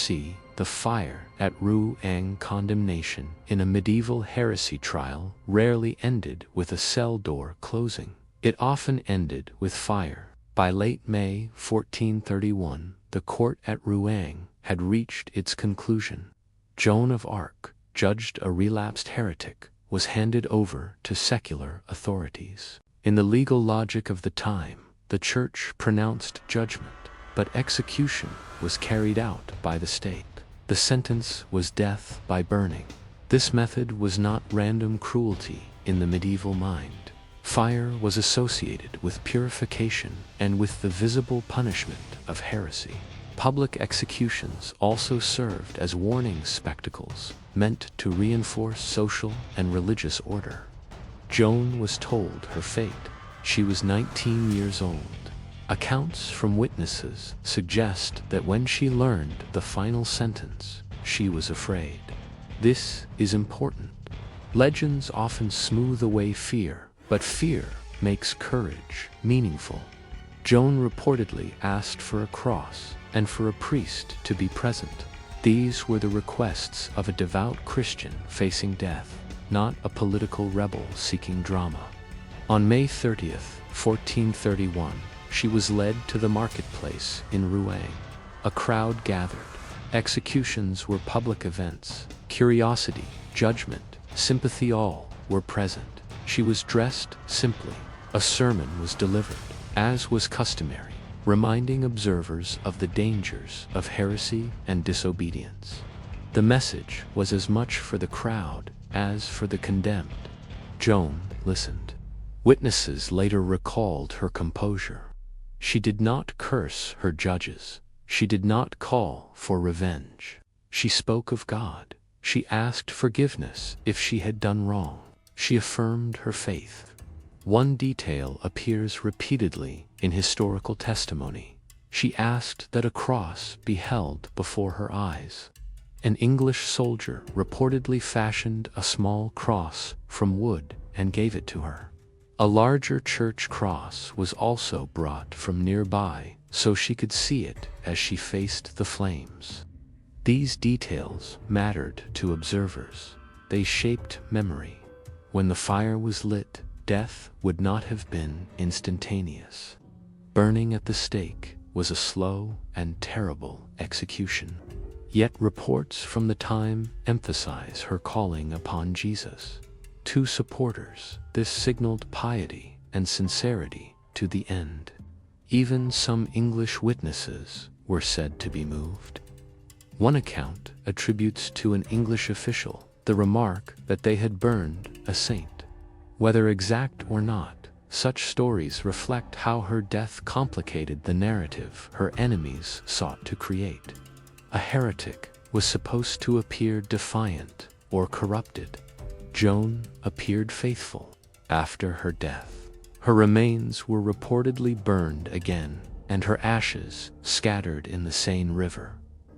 the fire at Rouen. Condemnation in a medieval heresy trial rarely ended with a cell door closing. It often ended with fire. By late May 1431, the court at Rouen had reached its conclusion. Joan of Arc, judged a relapsed heretic, was handed over to secular authorities. In the legal logic of the time, the Church pronounced judgment, but execution was carried out by the state. The sentence was death by burning. This method was not random cruelty in the medieval mind. Fire was associated with purification and with the visible punishment of heresy. Public executions also served as warning spectacles, meant to reinforce social and religious order. Joan was told her fate. She was 19 years old. Accounts from witnesses suggest that when she learned the final sentence, she was afraid. This is important. Legends often smooth away fear, but fear makes courage meaningful. Joan reportedly asked for a cross and for a priest to be present. These were the requests of a devout Christian facing death, not a political rebel seeking drama. On May 30th, 1431, she was led to the marketplace in Rouen. A crowd gathered. Executions were public events. Curiosity, judgment, sympathy, all were present. She was dressed simply. A sermon was delivered, as was customary, reminding observers of the dangers of heresy and disobedience. The message was as much for the crowd as for the condemned. Joan listened. Witnesses later recalled her composure. She did not curse her judges. She did not call for revenge. She spoke of God. She asked forgiveness if she had done wrong. She affirmed her faith. One detail appears repeatedly in historical testimony. She asked that a cross be held before her eyes. An English soldier reportedly fashioned a small cross from wood and gave it to her. A larger church cross was also brought from nearby so she could see it as she faced the flames. These details mattered to observers. They shaped memory. When the fire was lit, death would not have been instantaneous. Burning at the stake was a slow and terrible execution. Yet reports from the time emphasize her calling upon Jesus. To supporters, this signaled piety and sincerity to the end. Even some English witnesses were said to be moved. One account attributes to an English official the remark that they had burned a saint. Whether exact or not, such stories reflect how her death complicated the narrative her enemies sought to create. A heretic was supposed to appear defiant, or corrupted. Joan appeared faithful after her death. Her remains were reportedly burned again, and her ashes scattered in the Seine River.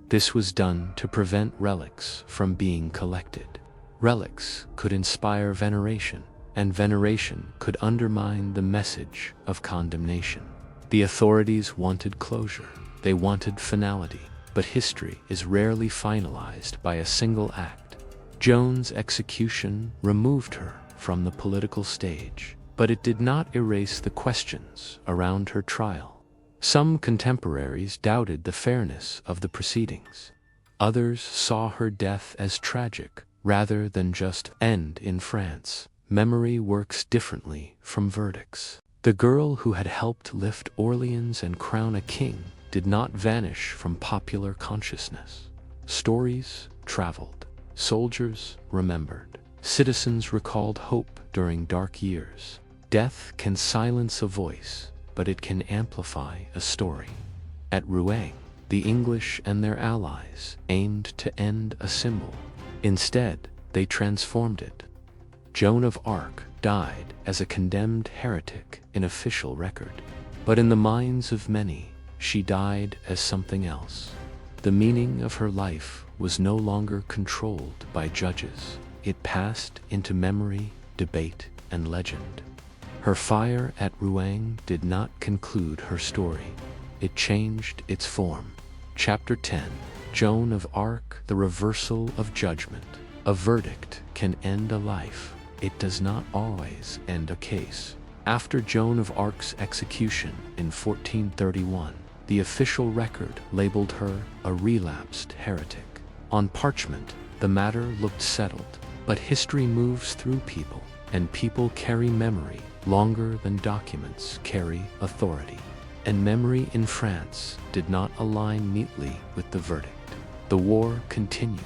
This was done to prevent relics from being collected. Relics could inspire veneration, and veneration could undermine the message of condemnation. The authorities wanted closure. They wanted finality, but history is rarely finalized by a single act. Joan's execution removed her from the political stage, but it did not erase the questions around her trial. Some contemporaries doubted the fairness of the proceedings. Others saw her death as tragic, rather than just end in France. Memory works differently from verdicts. The girl who had helped lift Orleans and crown a king did not vanish from popular consciousness. Stories traveled. Soldiers remembered. Citizens recalled hope during dark years. Death can silence a voice, but it can amplify a story. At Rouen, the English and their allies aimed to end a symbol. Instead, they transformed it. Joan of Arc died as a condemned heretic in official record, but in the minds of many, she died as something else. The meaning of her life was no longer controlled by judges. It passed into memory, debate, and legend. Her fire at Rouen did not conclude her story. It changed its form. Chapter 10. Joan of Arc, the reversal of judgment. A verdict can end a life. It does not always end a case. After Joan of Arc's execution in 1431, the official record labeled her a relapsed heretic. On parchment, the matter looked settled, but history moves through people, and people carry memory longer than documents carry authority. And memory in France did not align neatly with the verdict. The war continued.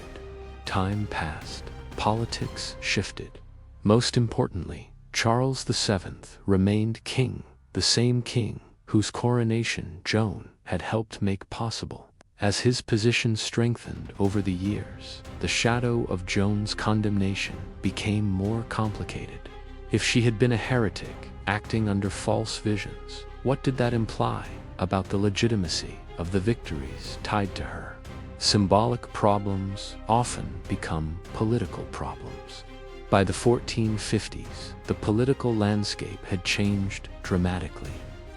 Time passed. Politics shifted. Most importantly, Charles VII remained king, the same king whose coronation Joan had helped make possible. As his position strengthened over the years, the shadow of Joan's condemnation became more complicated. If she had been a heretic, acting under false visions, what did that imply about the legitimacy of the victories tied to her? Symbolic problems often become political problems. By the 1450s, the political landscape had changed dramatically.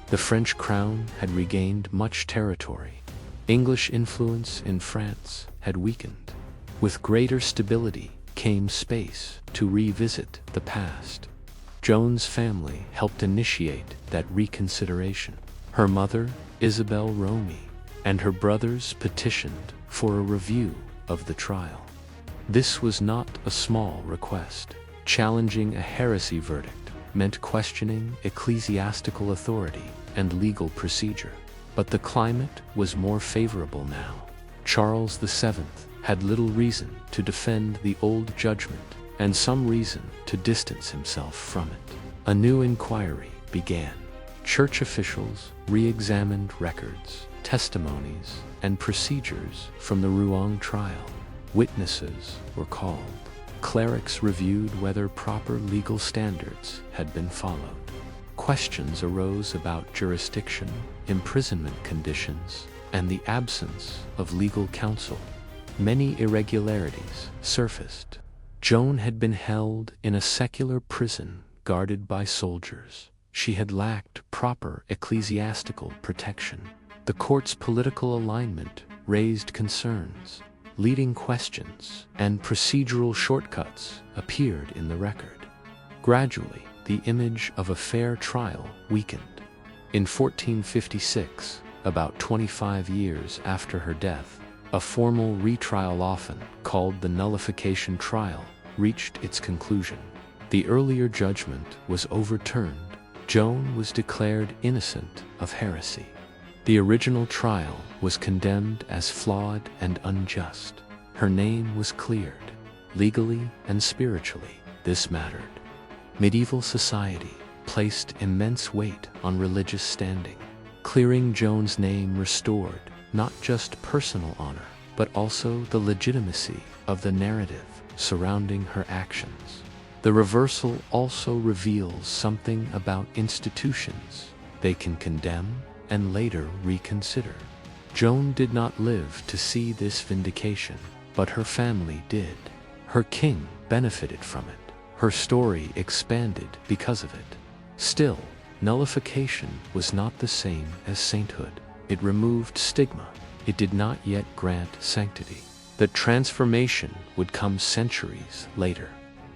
The French crown had regained much territory. English influence in France had weakened. With greater stability came space to revisit the past. Joan's family helped initiate that reconsideration. Her mother, Isabel Romy, and her brothers petitioned for a review of the trial. This was not a small request. Challenging a heresy verdict meant questioning ecclesiastical authority and legal procedure. But the climate was more favorable now. Charles VII had little reason to defend the old judgment, and some reason to distance himself from it. A new inquiry began. Church officials re-examined records, testimonies, and procedures from the Rouen trial. Witnesses were called. Clerics reviewed whether proper legal standards had been followed. Questions arose about jurisdiction, imprisonment conditions, and the absence of legal counsel. Many irregularities surfaced. Joan had been held in a secular prison guarded by soldiers. She had lacked proper ecclesiastical protection. The court's political alignment raised concerns. Leading questions and procedural shortcuts appeared in the record. Gradually, the image of a fair trial weakened. In 1456, about 25 years after her death, a formal retrial, often called the nullification trial, reached its conclusion. The earlier judgment was overturned. Joan was declared innocent of heresy. The original trial was condemned as flawed and unjust. Her name was cleared. Legally and spiritually, this mattered. Medieval society placed immense weight on religious standing. Clearing Joan's name restored not just personal honor, but also the legitimacy of the narrative. surrounding her actions. The reversal also reveals something about institutions. They can condemn and later reconsider. Joan did not live to see this vindication, but her family did. Her king benefited from it. Her story expanded because of it. Still, nullification was not the same as sainthood. It removed stigma. It did not yet grant sanctity. The transformation would come centuries later.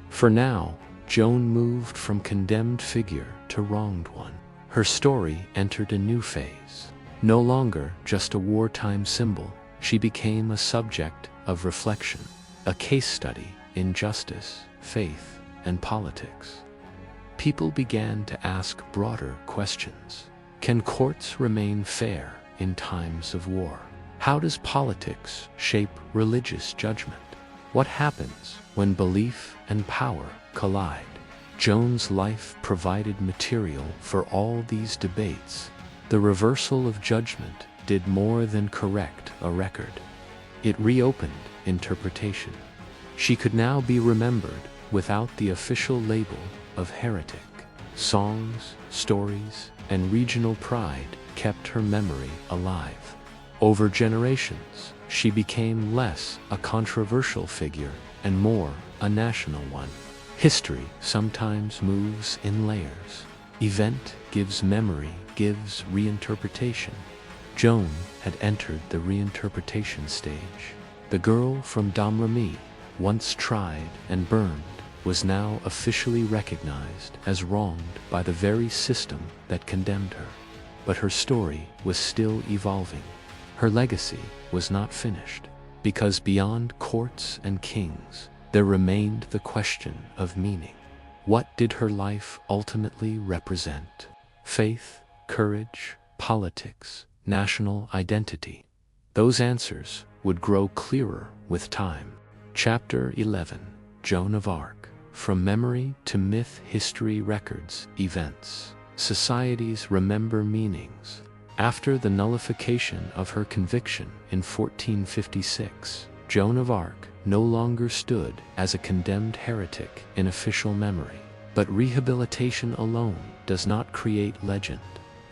For now, Joan moved from condemned figure to wronged one. Her story entered a new phase. No longer just a wartime symbol, she became a subject of reflection, a case study in justice, faith, and politics. People began to ask broader questions. Can courts remain fair in times of war? How does politics shape religious judgment? What happens when belief and power collide? Joan's life provided material for all these debates. The reversal of judgment did more than correct a record. It reopened interpretation. She could now be remembered without the official label of heretic. Songs, stories, and regional pride kept her memory alive. Over generations, she became less a controversial figure and more a national one. History sometimes moves in layers. Event gives memory, gives reinterpretation. Joan had entered the reinterpretation stage. The girl from Domremy, once tried and burned, was now officially recognized as wronged by the very system that condemned her. But her story was still evolving. Her legacy was not finished, because beyond courts and kings, there remained the question of meaning. What did her life ultimately represent? Faith, courage, politics, national identity. Those answers would grow clearer with time. Chapter 11. Joan of Arc. From memory to myth, history records, events. Societies remember meanings. After the nullification of her conviction in 1456, Joan of Arc no longer stood as a condemned heretic in official memory. But rehabilitation alone does not create legend.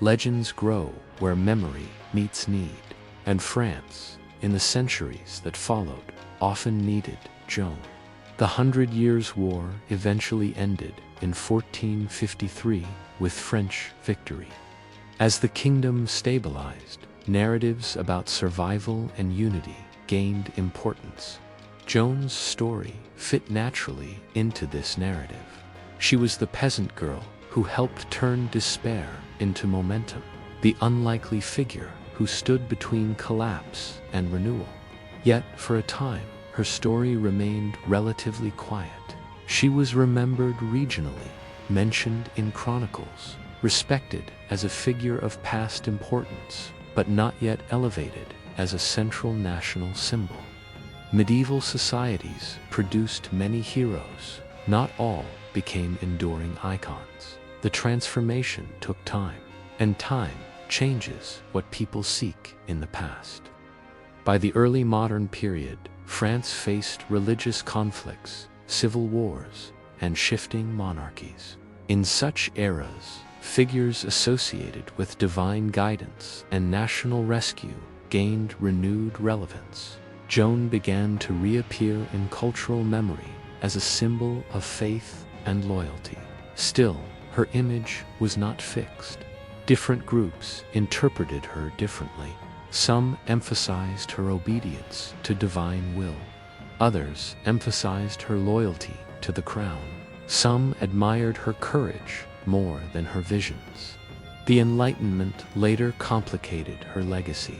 Legends grow where memory meets need. And France, in the centuries that followed, often needed Joan. The 100 Years' War eventually ended in 1453 with French victory. As the kingdom stabilized, narratives about survival and unity gained importance. Joan's story fit naturally into this narrative. She was the peasant girl who helped turn despair into momentum, the unlikely figure who stood between collapse and renewal. Yet, for a time, her story remained relatively quiet. She was remembered regionally, mentioned in chronicles, respected as a figure of past importance, but not yet elevated as a central national symbol. Medieval societies produced many heroes. Not all became enduring icons. The transformation took time, and time changes what people seek in the past. By the early modern period, France faced religious conflicts, civil wars, and shifting monarchies. In such eras, figures associated with divine guidance and national rescue gained renewed relevance. Joan began to reappear in cultural memory as a symbol of faith and loyalty. Still, her image was not fixed. Different groups interpreted her differently. Some emphasized her obedience to divine will. Others emphasized her loyalty to the crown. Some admired her courage more than her visions. The Enlightenment later complicated her legacy.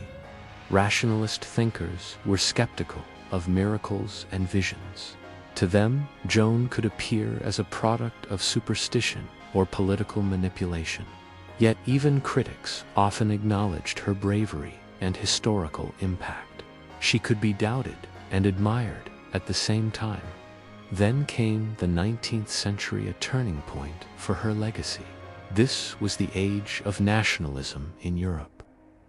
Rationalist thinkers were skeptical of miracles and visions. To them, Joan could appear as a product of superstition or political manipulation. Yet even critics often acknowledged her bravery and historical impact. She could be doubted and admired at the same time. Then came the 19th century, a turning point for her legacy. This was the age of nationalism in Europe.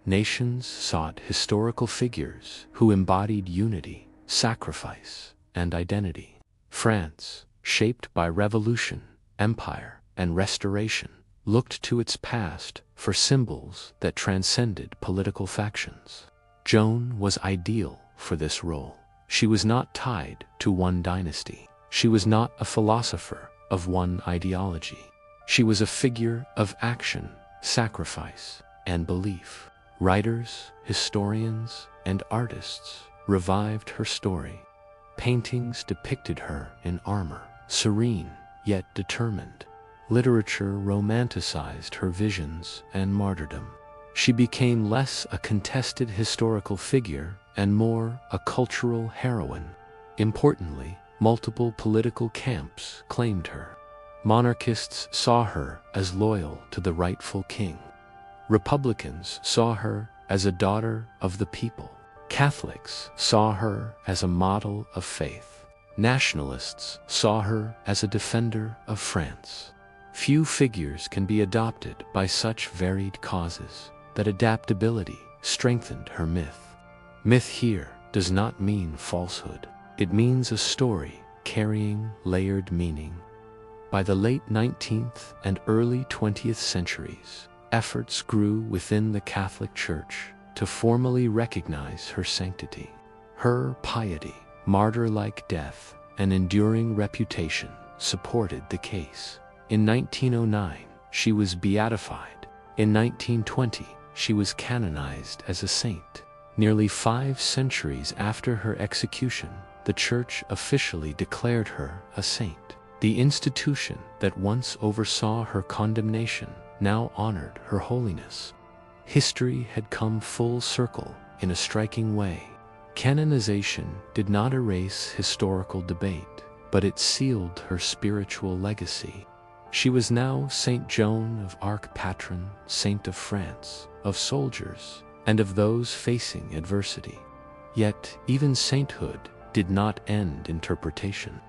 Nations sought historical figures who embodied unity, sacrifice, and identity. France, shaped by revolution, empire, and restoration, looked to its past for symbols that transcended political factions. Joan was ideal for this role. She was not tied to one dynasty. She was not a philosopher of one ideology. She was a figure of action, sacrifice, and belief. Writers, historians, and artists revived her story. Paintings depicted her in armor, serene yet determined. Literature romanticized her visions and martyrdom. She became less a contested historical figure and more a cultural heroine. Importantly, multiple political camps claimed her. Monarchists saw her as loyal to the rightful king. Republicans saw her as a daughter of the people. Catholics saw her as a model of faith. Nationalists saw her as a defender of France. Few figures can be adopted by such varied causes. That adaptability strengthened her myth. Myth here does not mean falsehood. It means a story carrying layered meaning. By the late 19th and early 20th centuries, efforts grew within the Catholic Church to formally recognize her sanctity. Her piety, martyr-like death, and enduring reputation supported the case. In 1909, she was beatified. In 1920, she was canonized as a saint. Nearly 5 centuries after her execution, the Church officially declared her a saint. The institution that once oversaw her condemnation now honored her holiness. History had come full circle in a striking way. Canonization did not erase historical debate, but it sealed her spiritual legacy. She was now Saint Joan of Arc, patron saint of France, of soldiers, and of those facing adversity. Yet, even sainthood did not end interpretation.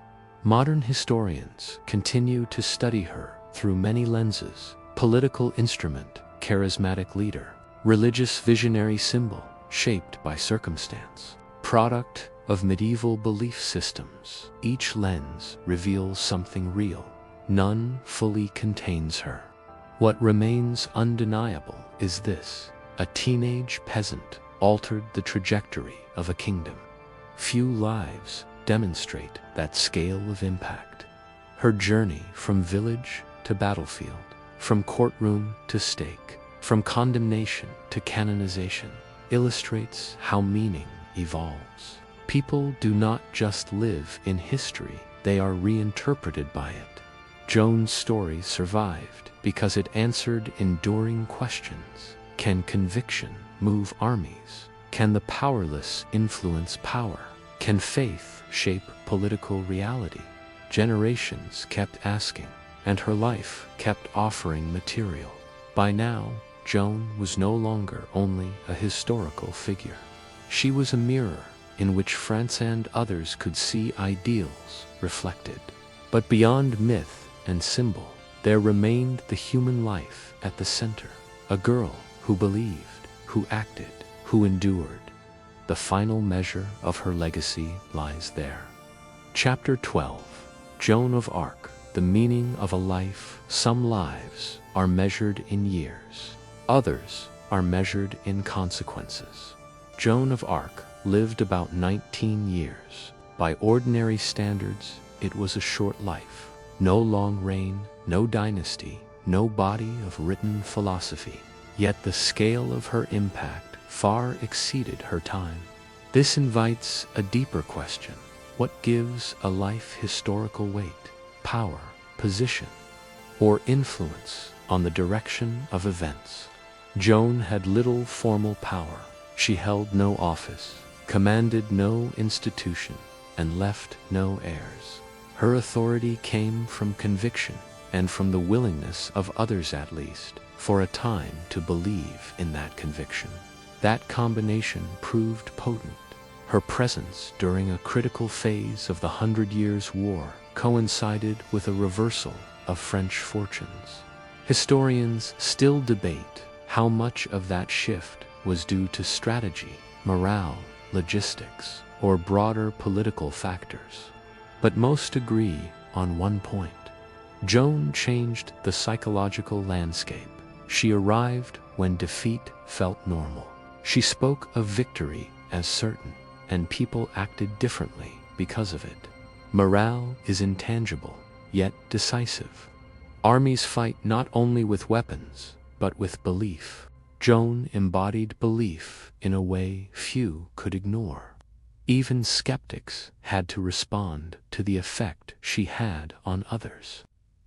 Modern historians continue to study her through many lenses: political instrument, charismatic leader, religious visionary symbol shaped by circumstance, product of medieval belief systems. Each lens reveals something real. None fully contains her. What remains undeniable is this: a teenage peasant altered the trajectory of a kingdom. Few lives demonstrate that scale of impact. Her journey from village to battlefield, from courtroom to stake, from condemnation to canonization, illustrates how meaning evolves. People do not just live in history, they are reinterpreted by it. Joan's story survived because it answered enduring questions. Can conviction move armies? Can the powerless influence power? Can faith shape political reality? Generations kept asking, and her life kept offering material. By now, Joan was no longer only a historical figure. She was a mirror in which France and others could see ideals reflected. But beyond myth and symbol, there remained the human life at the center. A girl who believed, who acted, who endured. The final measure of her legacy lies there. Chapter 12. Joan of Arc. The meaning of a life. Some lives are measured in years. Others are measured in consequences. Joan of Arc lived about 19 years. By ordinary standards, it was a short life. No long reign, no dynasty, no body of written philosophy. Yet the scale of her impact far exceeded her time. This invites a deeper question. What gives a life historical weight, power, position, or influence on the direction of events? Joan had little formal power. She held no office, commanded no institution, and left no heirs. Her authority came from conviction and from the willingness of others, at least, for a time to believe in that conviction. That combination proved potent. Her presence during a critical phase of the 100 Years' War coincided with a reversal of French fortunes. Historians still debate how much of that shift was due to strategy, morale, logistics, or broader political factors. but most agree on one point. Joan changed the psychological landscape. She arrived when defeat felt normal. She spoke of victory as certain, and people acted differently because of it. Morale is intangible, yet decisive. Armies fight not only with weapons, but with belief. Joan embodied belief in a way few could ignore. Even skeptics had to respond to the effect she had on others.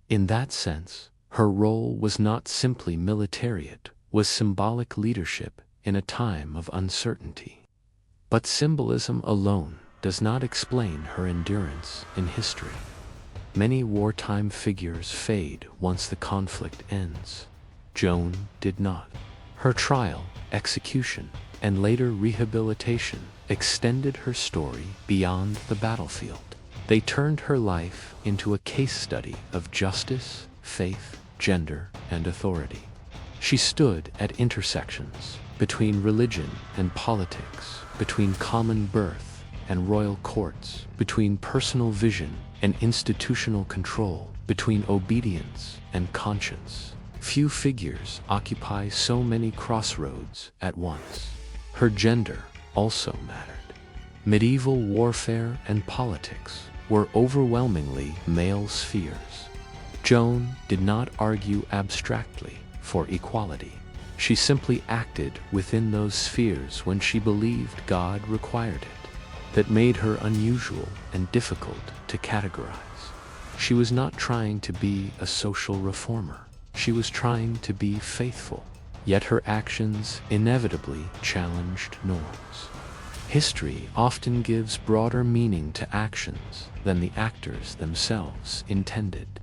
In that sense, her role was not simply military, it was symbolic leadership in a time of uncertainty. But symbolism alone does not explain her endurance in history. Many wartime figures fade once the conflict ends. Joan did not. Her trial, execution, and later rehabilitation extended her story beyond the battlefield. They turned her life into a case study of justice, faith, gender, and authority. She stood at intersections between religion and politics, between common birth and royal courts, between personal vision and institutional control, between obedience and conscience. Few figures occupy so many crossroads at once. Her gender also mattered. Medieval warfare and politics were overwhelmingly male spheres. Joan did not argue abstractly for equality. She simply acted within those spheres when she believed God required it. That made her unusual and difficult to categorize. She was not trying to be a social reformer. She was trying to be faithful. Yet her actions inevitably challenged norms. History often gives broader meaning to actions than the actors themselves intended.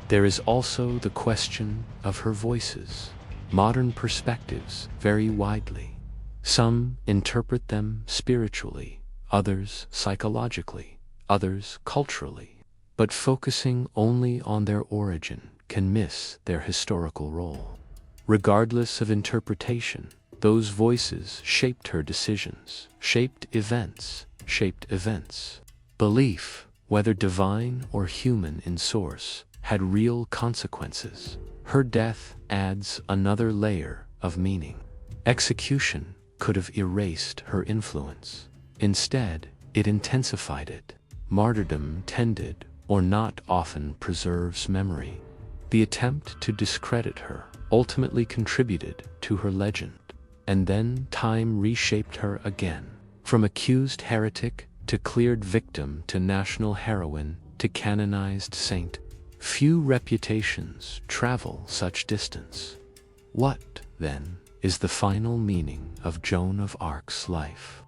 There is also the question of her voices. Modern perspectives vary widely. Some interpret them spiritually, others psychologically, others culturally. But focusing only on their origin can miss their historical role. Regardless of interpretation, those voices shaped her decisions, shaped events. Belief, whether divine or human in source, had real consequences. Her death adds another layer of meaning. Execution could have erased her influence. Instead, it intensified it. Martyrdom tended, or not often preserves memory. The attempt to discredit her ultimately contributed to her legend. And then time reshaped her again. From accused heretic to cleared victim to national heroine to canonized saint. Few reputations travel such distance. What, then, is the final meaning of Joan of Arc's life?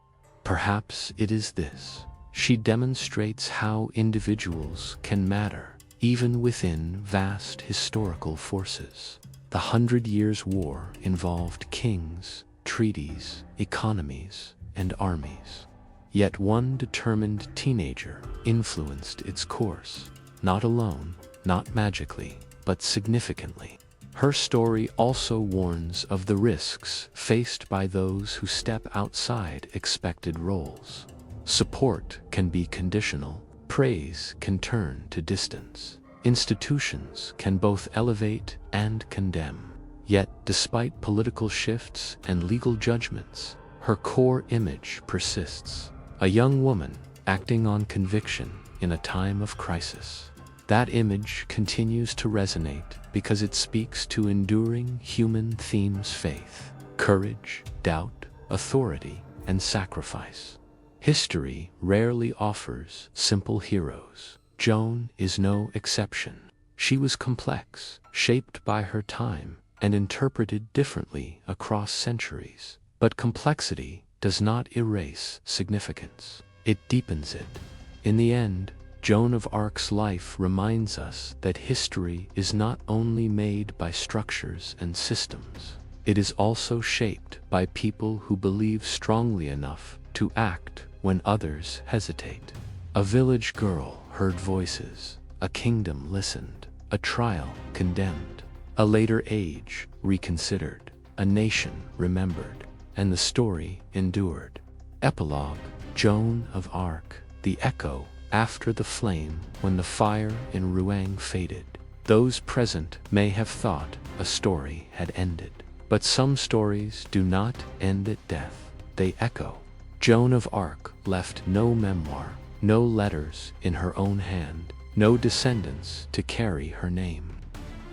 Perhaps it is this. She demonstrates how individuals can matter, even within vast historical forces. The 100 Years' War involved kings, treaties, economies, and armies. Yet one determined teenager influenced its course, not alone, not magically, but significantly. Her story also warns of the risks faced by those who step outside expected roles. Support can be conditional, praise can turn to distance. Institutions can both elevate and condemn. Yet, despite political shifts and legal judgments, her core image persists. A young woman acting on conviction in a time of crisis. That image continues to resonate because it speaks to enduring human themes: faith, courage, doubt, authority, and sacrifice. History rarely offers simple heroes. Joan is no exception. She was complex, shaped by her time, and interpreted differently across centuries. But complexity does not erase significance. It deepens it. In the end, Joan of Arc's life reminds us that history is not only made by structures and systems. It is also shaped by people who believe strongly enough to act when others hesitate. A village girl heard voices, a kingdom listened, a trial condemned, a later age reconsidered, a nation remembered, and the story endured. Epilogue: Joan of Arc, the echo after the flame when the fire in Rouen faded. Those present may have thought a story had ended. But some stories do not end at death, they echo. Joan of Arc left no memoir, no letters in her own hand, no descendants to carry her name.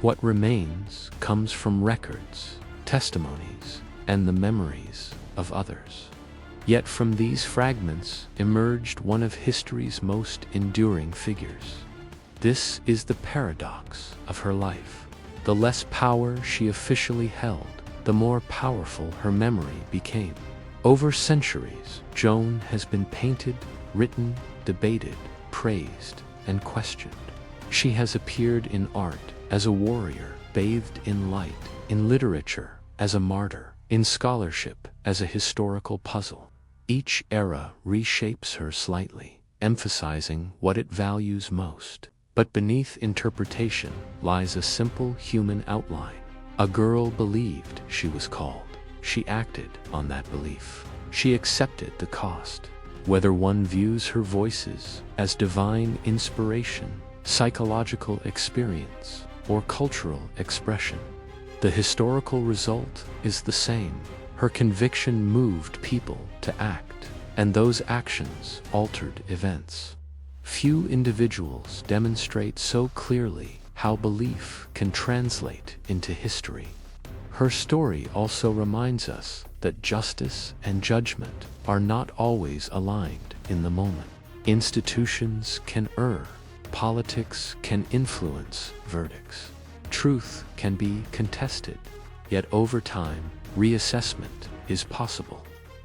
What remains comes from records, testimonies, and the memories of others. Yet from these fragments emerged one of history's most enduring figures. This is the paradox of her life. The less power she officially held, the more powerful her memory became. Over centuries, Joan has been painted, written, debated, praised, and questioned. She has appeared in art as a warrior bathed in light, in literature as a martyr, in scholarship as a historical puzzle. Each era reshapes her slightly, emphasizing what it values most. But beneath interpretation lies a simple human outline. A girl believed she was called. She acted on that belief. She accepted the cost. Whether one views her voices as divine inspiration, psychological experience, or cultural expression, the historical result is the same. Her conviction moved people to act, and those actions altered events. Few individuals demonstrate so clearly how belief can translate into history. Her story also reminds us that justice and judgment are not always aligned in the moment. Institutions can err, politics can influence verdicts, truth can be contested, yet over time, reassessment is possible.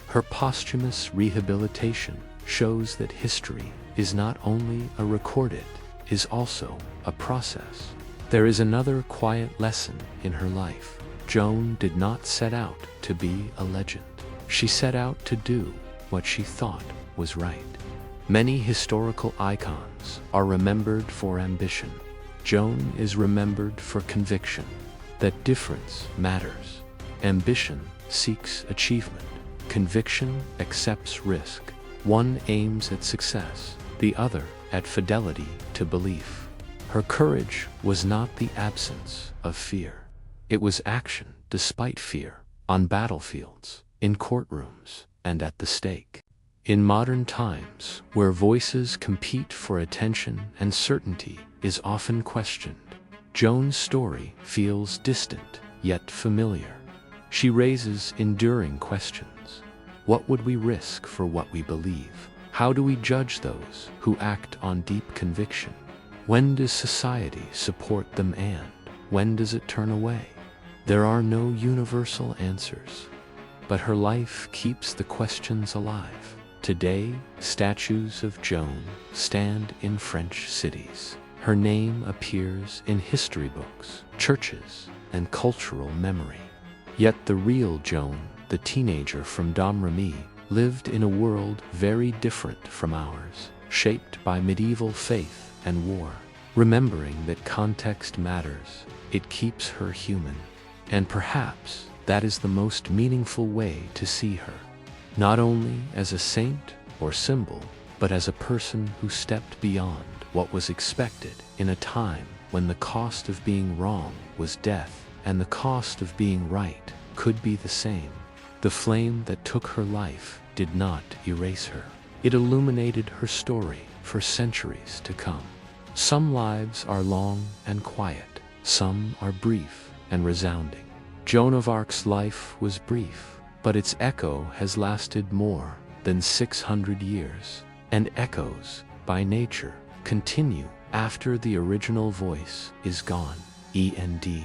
Her posthumous rehabilitation shows that history is not only a recorded, is also a process. There is another quiet lesson in her life. Joan did not set out to be a legend. She set out to do what she thought was right. Many historical icons are remembered for ambition. Joan is remembered for conviction. That difference matters. Ambition seeks achievement. Conviction accepts risk. One aims at success, the other at fidelity to belief. Her courage was not the absence of fear. It was action despite fear, on battlefields, in courtrooms, and at the stake. In modern times, where voices compete for attention and certainty is often questioned, Joan's story feels distant, yet familiar. She raises enduring questions. What would we risk for what we believe? How do we judge those who act on deep conviction? When does society support them and when does it turn away? There are no universal answers, but her life keeps the questions alive. Today, statues of Joan stand in French cities. Her name appears in history books, churches, and cultural memory. Yet the real Joan, the teenager from Domremy, lived in a world very different from ours, shaped by medieval faith and war. Remembering that context matters, it keeps her human. And perhaps that is the most meaningful way to see her. Not only as a saint or symbol, but as a person who stepped beyond what was expected in a time when the cost of being wrong was death, and the cost of being right could be the same. The flame that took her life did not erase her. It illuminated her story for centuries to come. Some lives are long and quiet, some are brief and resounding. Joan of Arc's life was brief, but its echo has lasted more than 600 years, and echoes, by nature, continue after the original voice is gone. END